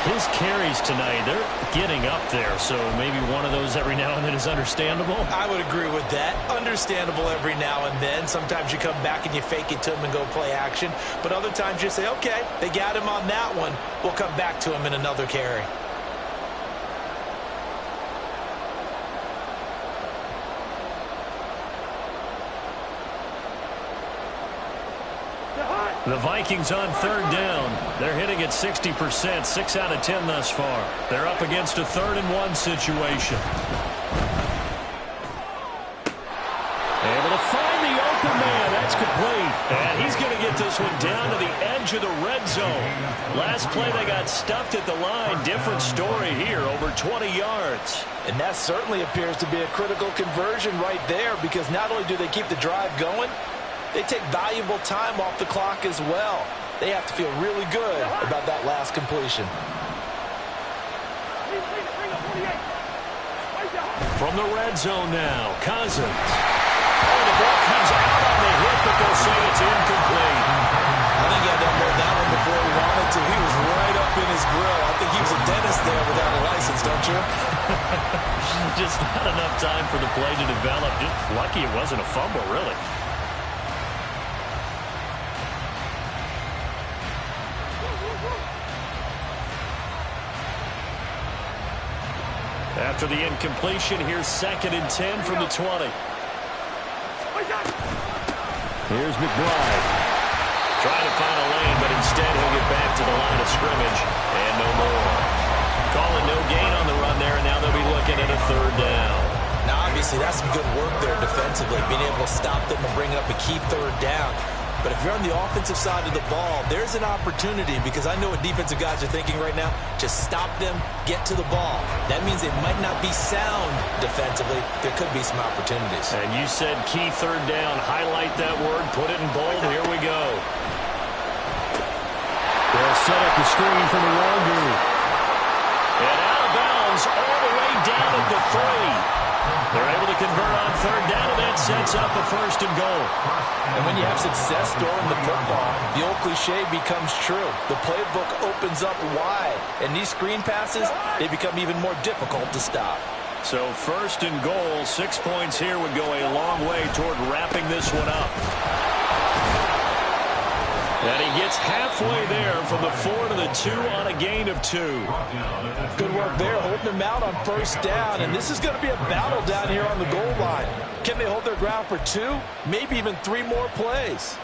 Speaker 5: His carries tonight, they're getting up there, so maybe one of those every now and then is understandable.
Speaker 2: I would agree with that. Understandable every now and then. Sometimes you come back and you fake it to him and go play action. But other times you say, okay, they got him on that one. We'll come back to him in another carry.
Speaker 5: The Vikings on 3rd down. They're hitting at 60%, 6 out of 10 thus far. They're up against a 3rd and 1 situation. Able to find the open man. That's complete. And he's going to get this one down to the edge of the red zone. Last play they got stuffed at the line. Different story here, over 20 yards.
Speaker 2: And that certainly appears to be a critical conversion right there because not only do they keep the drive going, they take valuable time off the clock as well. They have to feel really good about that last completion.
Speaker 5: From the red zone now, Cousins. Oh, the ball comes out on the hit, but they'll say it's incomplete.
Speaker 2: I think he had to unload that one before he wanted to. He was right up in his grill. I think he was a dentist there without a license, don't you?
Speaker 5: Just not enough time for the play to develop. Just lucky it wasn't a fumble, really. After the incompletion, here's 2nd and 10 from the 20. Here's McBride.
Speaker 1: Trying to find a lane, but instead he'll get back to the line of scrimmage. And no more. Calling no gain on the run there, and now they'll be looking at a 3rd down.
Speaker 2: Now, obviously, that's some good work there defensively, being able to stop them and bring up a key 3rd down. But if you're on the offensive side of the ball, there's an opportunity because I know what defensive guys are thinking right now. Just stop them, get to the ball. That means they might not be sound defensively. There could be some opportunities.
Speaker 5: And you said key 3rd down. Highlight that word. Put it in bold. Here we go. They'll set up the screen from the Longu. And out of bounds all the way down at the 3. They're able to convert on 3rd down, and that sets up a 1st and goal.
Speaker 2: And when you have success throwing the football, the old cliche becomes true. The playbook opens up wide, and these screen passes, they become even more difficult to stop.
Speaker 5: So 1st and goal, 6 points here would go a long way toward wrapping this one up. And he gets halfway there from the 4 to the 2 on a gain of 2.
Speaker 2: Good work there, holding them out on 1st down. And this is going to be a battle down here on the goal line. Can they hold their ground for 2, maybe even 3 more plays?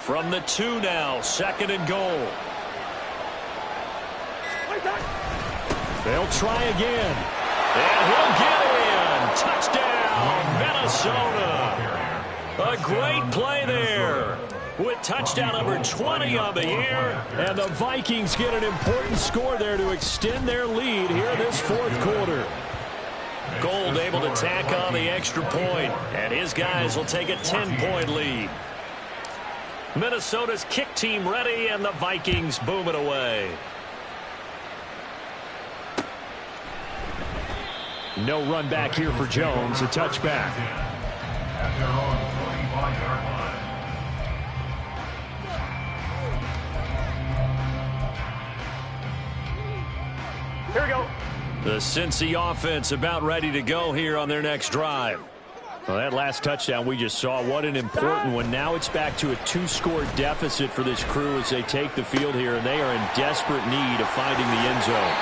Speaker 5: From the 2 now, 2nd and goal. They'll try again. And he'll get in. Touchdown, Minnesota.
Speaker 1: A great play there with touchdown number 20 on the year. And the Vikings get an important score there to extend their lead here in this fourth quarter. Gould able to tack on the extra point, and his guys will take a 10-point lead. Minnesota's kick team ready, and the Vikings boom it away.
Speaker 5: No run back here for Jones, a touchback.
Speaker 4: At their own 25-yard line.
Speaker 3: Here we go.
Speaker 1: The Cincy offense about ready to go here on their next drive.
Speaker 5: Well, that last touchdown we just saw, what an important one. Now it's back to a 2-score deficit for this crew as they take the field here, and they are in desperate need of finding the end zone.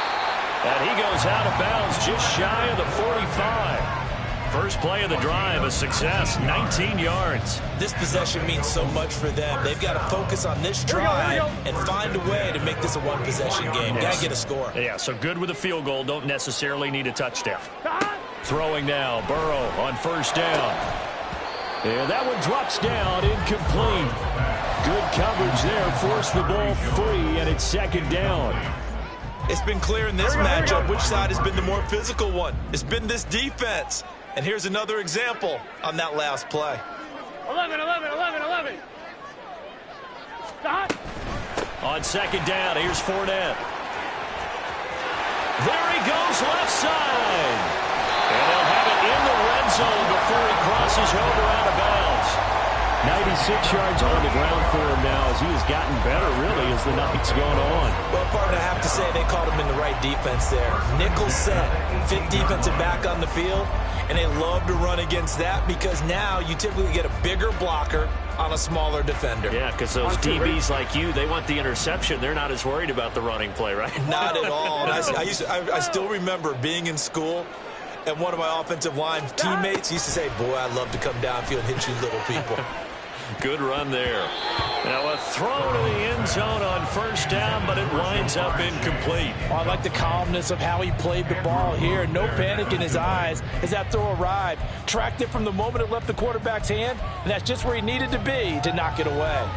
Speaker 1: And he goes out of bounds just shy of the 45. First play of the drive, a success, 19 yards.
Speaker 2: This possession means so much for them. They've got to focus on this drive and find a way to make this a one-possession game. Got to get a score.
Speaker 1: Yeah, so good with a field goal. Don't necessarily need a touchdown. Throwing now, Burrow on first down. And that one drops down, incomplete. Good coverage there, forced the ball free, and it's second down.
Speaker 2: It's been clear in this matchup which side has been the more physical one. It's been this defense. And here's another example on that last play.
Speaker 3: 11. Stop.
Speaker 1: On second down, here's Fournette. There he goes, left side. And they'll have it in the red zone before he crosses over out of bounds.
Speaker 5: 96 yards on the ground for him now as he has gotten better, really, as the night's gone on.
Speaker 2: Well, partner, I have to say they called him in the right defense there. Nickel set, fifth defensive back on the field, and they love to run against that because now you typically get a bigger blocker on a smaller defender.
Speaker 1: Yeah, because those DBs like you, they want the interception. They're not as worried about the running play, right?
Speaker 2: Not at all. And I still remember being in school, and one of my offensive line teammates used to say, boy, I'd love to come downfield and hit you little people.
Speaker 1: Good run there. Now a throw to the end zone on first down, but it winds up incomplete.
Speaker 2: Oh, I like the calmness of how he played the ball here. No panic in his eyes as that throw arrived. Tracked it from the moment it left the quarterback's hand, and that's just where he needed to be to knock it away.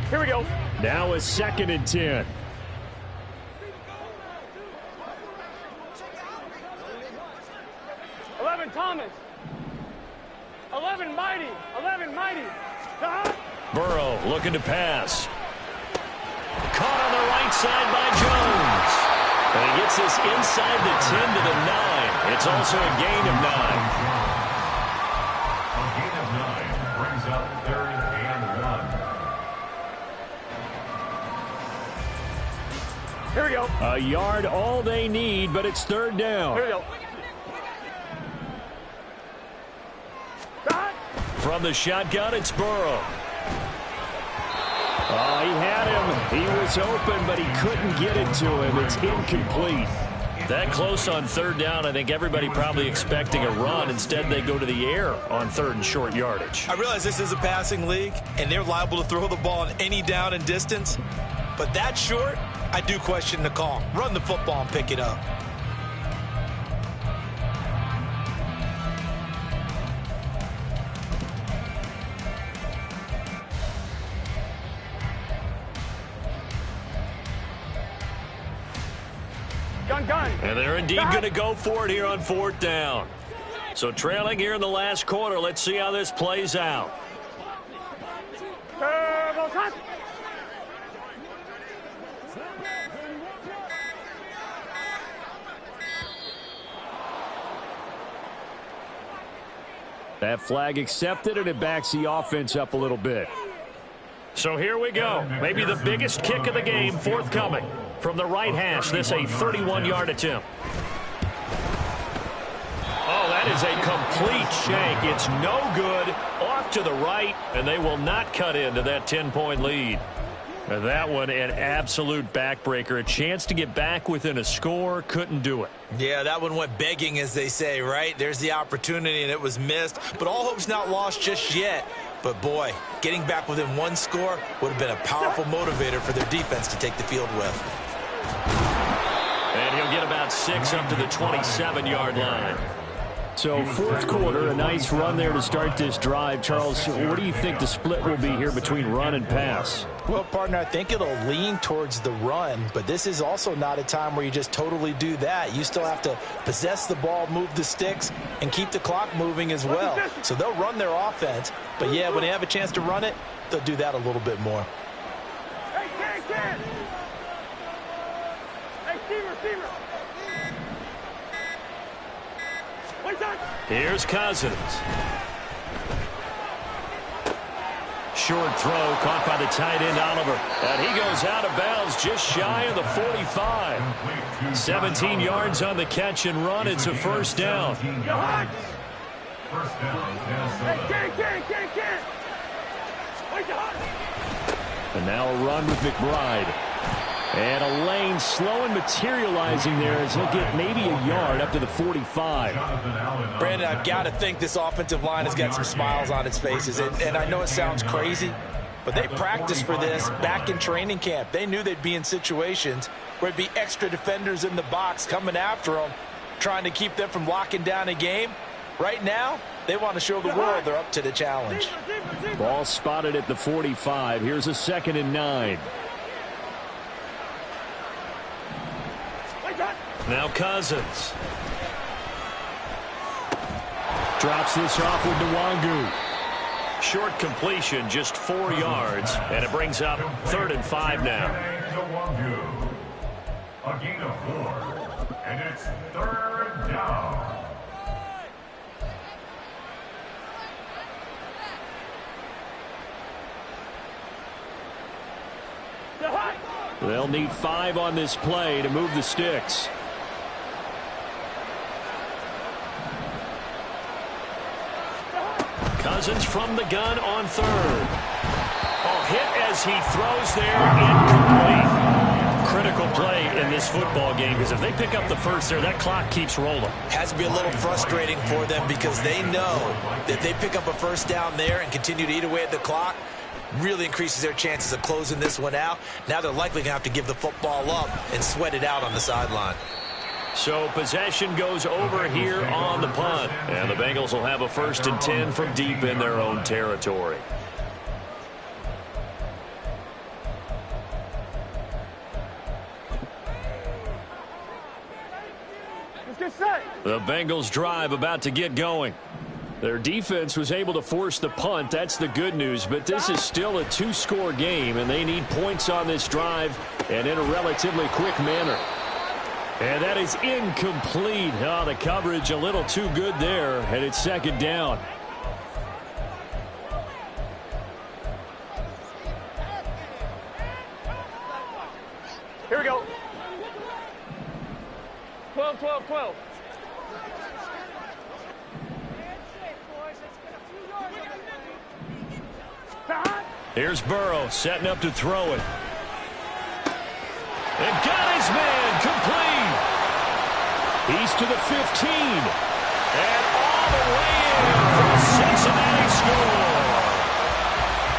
Speaker 3: Here we go.
Speaker 5: Now a 2nd and 10.
Speaker 3: Thomas. 11 mighty. Stop.
Speaker 1: Burrow looking to pass. Caught on the right side by Jones. And he gets this inside the 10 to the 9. It's also a gain of 9.
Speaker 4: A gain of 9 brings up 3rd and 1.
Speaker 3: Here we go.
Speaker 5: A yard all they need, but it's 3rd down.
Speaker 3: Here we go.
Speaker 1: From the shotgun, it's Burrow.
Speaker 5: Oh, he had him. He was open, but he couldn't get it to him. It's incomplete.
Speaker 1: That close on 3rd down, I think everybody probably expecting a run. Instead, they go to the air on 3rd and short yardage.
Speaker 2: I realize this is a passing league, and they're liable to throw the ball on any down and distance. But that short, I do question the call. Run the football and pick it up.
Speaker 1: And they're indeed going to go for it here on 4th down. So trailing here in the last quarter. Let's see how this plays out.
Speaker 5: That flag accepted, and it backs the offense up a little bit.
Speaker 1: So here we go. Maybe the biggest kick of the game forthcoming. From the right hash, this a 31-yard attempt. Oh, that is a complete shank. It's no good. Off to the right, and they will not cut into that 10-point lead. And that one, an absolute backbreaker. A chance to get back within a score, couldn't do it.
Speaker 2: Yeah, that one went begging, as they say, right? There's the opportunity, and it was missed. But all hope's not lost just yet. But, boy, getting back within one score would have been a powerful motivator for their defense to take the field with.
Speaker 1: And he'll get about 6 up to the 27-yard line.
Speaker 5: So fourth quarter, a nice run there to start this drive. Charles, what do you think the split will be here between run and pass?
Speaker 2: Well, partner, I think it'll lean towards the run, but this is also not a time where you just totally do that. You still have to possess the ball, move the sticks, and keep the clock moving as well. So they'll run their offense, but yeah, when they have a chance to run it, they'll do that a little bit more.
Speaker 3: Hey, Ken! Hey, Steamer!
Speaker 1: Here's Cousins. Short throw caught by the tight end Oliver. And he goes out of bounds just shy of the 45. 17 yards on the catch and run. It's a first down.
Speaker 4: First down, Minnesota.
Speaker 3: Hey, Ken!
Speaker 5: And now a run with McBride. And a lane slow and materializing there as he'll get maybe a yard up to the 45.
Speaker 2: Brandon, I've got to think this offensive line has got some smiles on its faces. And I know it sounds crazy, but they practiced for this back in training camp. They knew they'd be in situations where it'd be extra defenders in the box coming after them, trying to keep them from locking down a game. Right now, they want to show the world they're up to the challenge.
Speaker 5: Ball spotted at the 45. Here's a 2nd and 9.
Speaker 1: Now Cousins.
Speaker 5: Drops this off with Nwangu.
Speaker 1: Short completion, just 4 yards, and it brings up 3rd and 5 now.
Speaker 4: A gain of 4, and it's 3rd down.
Speaker 5: They'll need 5 on this play to move the sticks.
Speaker 1: Cousins from the gun on 3rd. Oh, hit as he throws there, incomplete. Critical play in this football game because if they pick up the first there, that clock keeps rolling.
Speaker 2: Has to be a little frustrating for them because they know that they pick up a first down there and continue to eat away at the clock, really increases their chances of closing this one out. Now they're likely going to have to give the football up and sweat it out on the sideline.
Speaker 1: So possession goes over here on the punt. And the Bengals will have a 1st and 10 from deep in their own territory.
Speaker 3: Let's get set.
Speaker 1: The Bengals drive about to get going.
Speaker 5: Their defense was able to force the punt. That's the good news. But this is still a 2-score game, and they need points on this drive and in a relatively quick manner. And that is incomplete. Oh, the coverage a little too good there, and it's 2nd down.
Speaker 3: Here we go. 12.
Speaker 1: Here's Burrow setting up to throw it. And got his man complete.
Speaker 5: He's to the 15.
Speaker 1: And all the way in for a Cincinnati score.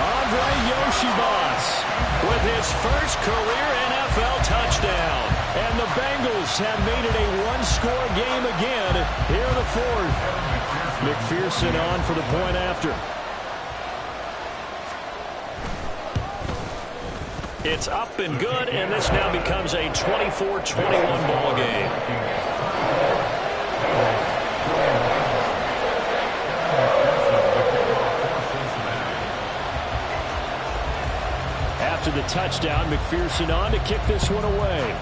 Speaker 5: Andre Yoshibas
Speaker 1: With his first career NFL touchdown.
Speaker 5: And the Bengals have made it a 1-score game again here in the 4th. McPherson on for the point after.
Speaker 1: It's up and good, and this now becomes a 24-21 ball game.
Speaker 5: After the touchdown, McPherson on to kick this one away.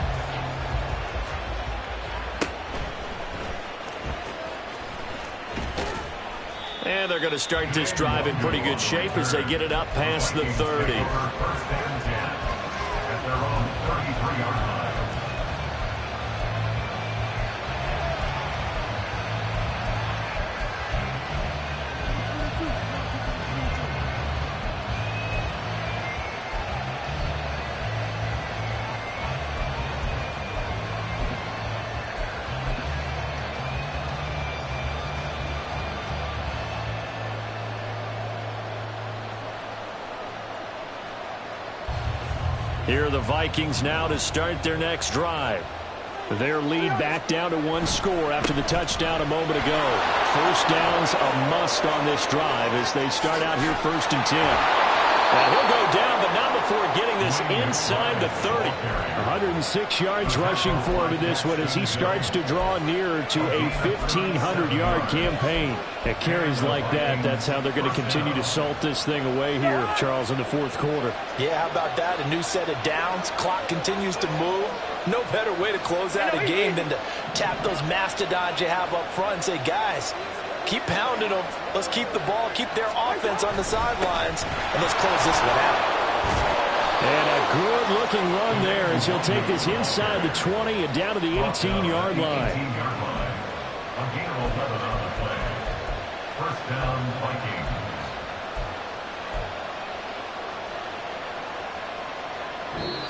Speaker 1: And they're going to start this drive in pretty good shape as they get it up past the 30.
Speaker 4: Their own 33-yard line.
Speaker 1: Here are the Vikings now to start their next drive.
Speaker 5: Their lead back down to one score after the touchdown a moment ago. First down's a must on this drive as they start out here 1st and 10. Now he'll go down, but not before getting this inside the 30. 106 yards rushing for him in this one as he starts to draw nearer to a 1,500-yard campaign. At carries like that, that's how they're going to continue to salt this thing away here, Charles, in the 4th quarter.
Speaker 2: Yeah, how about that? A new set of downs. Clock continues to move. No better way to close out a game than to tap those mastodons you have up front and say, guys, keep pounding them. Let's keep the ball, keep their offense on the sidelines, and let's close this one out.
Speaker 5: And a good-looking run there as he'll take this inside the 20 and down to the 18-yard line.
Speaker 4: A gain of 11 on the play. First down, Vikings.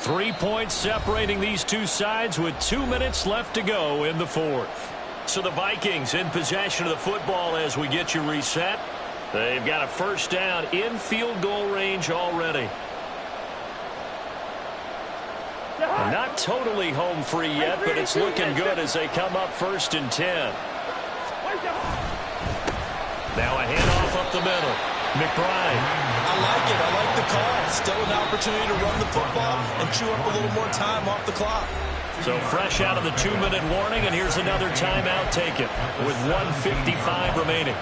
Speaker 1: Three points separating these two sides with 2 minutes left to go in the 4th. So the Vikings in possession of the football as we get you reset. They've got a first down in field goal range already. Not totally home free yet, but it's looking good as they come up 1st and 10. Now a handoff up the middle. McBride.
Speaker 2: I like it. I like the call. Still an opportunity to run the football and chew up a little more time off the clock.
Speaker 1: So fresh out of the 2-minute warning, and here's another timeout taken with 1:55 remaining.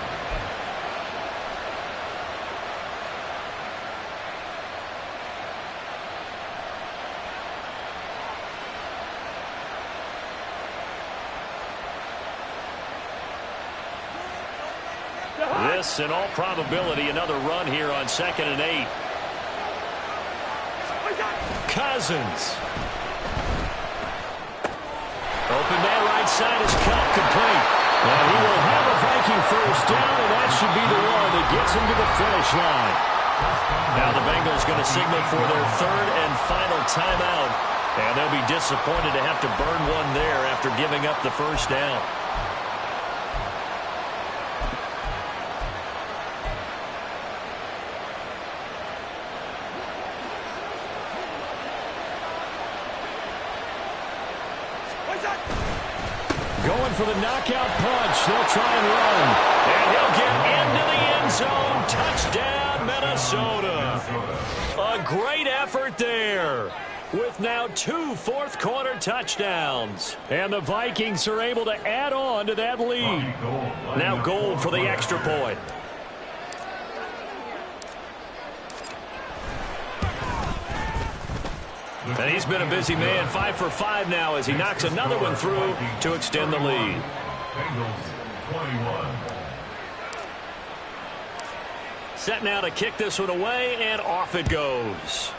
Speaker 1: This, in all probability, another run here on 2nd and 8. Cousins. Open man right side is cut complete. And he will have a Viking first down, and that should be the one that gets him to the finish line. Now the Bengals going to signal for their 3rd and final timeout. And they'll be disappointed to have to burn one there after giving up the first down. Going for the knockout punch. They'll try and run. And he'll get into the end zone. Touchdown, Minnesota. A great effort there with now 2 fourth-quarter touchdowns. And the Vikings are able to add on to that lead. Now Gold for the extra point. And he's been a busy man, 5 for 5 now as he knocks another one through to extend the lead.
Speaker 4: Bengals 21.
Speaker 1: Set now to kick this one away, and off it goes.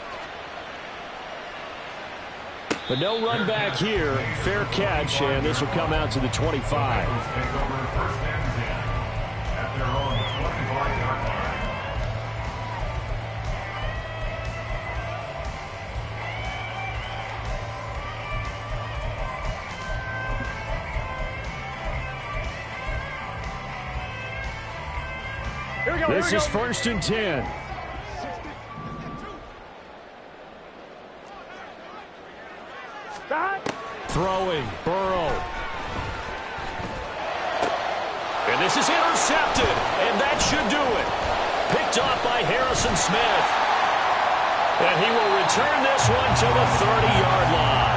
Speaker 1: But no run back here. Fair catch, and this will come out to the 25.
Speaker 4: Bengals take over 1st and 10 at their own 25-yard line.
Speaker 5: This is 1st and 10. Throwing, Burrow.
Speaker 1: And this is intercepted, and that should do it. Picked off by Harrison Smith. And he will return this one to the 30-yard line.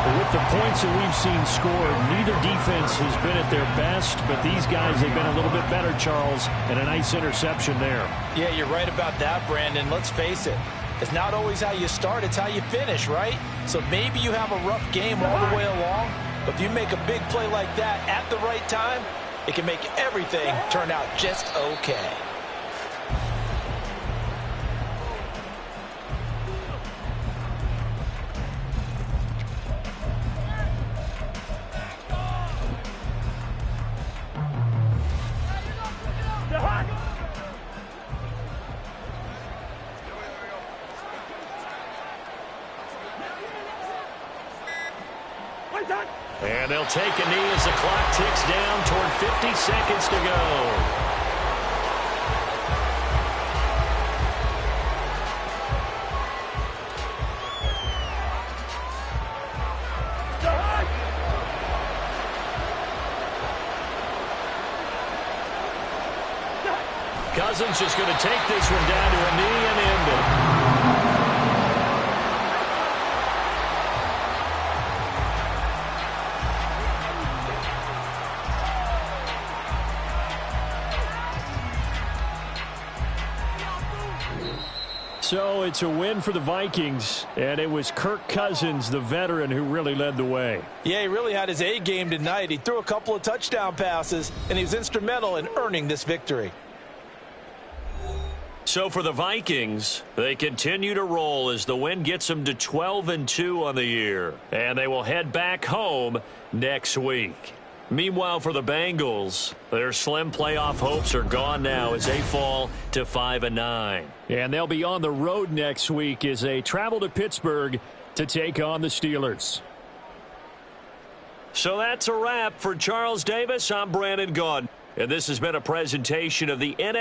Speaker 5: With the points that we've seen scored, neither defense has been at their best, but these guys have been a little bit better, Charles, and a nice interception there.
Speaker 2: Yeah, you're right about that, Brandon. Let's face it. It's not always how you start, it's how you finish, right? So maybe you have a rough game all the way along, but if you make a big play like that at the right time, it can make everything turn out just okay.
Speaker 1: And they'll take a knee as the clock ticks down toward 50 seconds to go. Cousins is going to take this one down to a knee and end it.
Speaker 5: So it's a win for the Vikings, and it was Kirk Cousins, the veteran, who really led the way.
Speaker 2: Yeah, he really had his A game tonight. He threw a couple of touchdown passes, and he was instrumental in earning this victory.
Speaker 1: So for the Vikings, they continue to roll as the win gets them to 12-2 on the year. And they will head back home next week. Meanwhile, for the Bengals, their slim playoff hopes are gone now as they fall to 5-9.
Speaker 5: And they'll be on the road next week as they travel to Pittsburgh to take on the Steelers.
Speaker 1: So that's a wrap for Charles Davis. I'm Brandon Gaudin. And this has been a presentation of the NFL.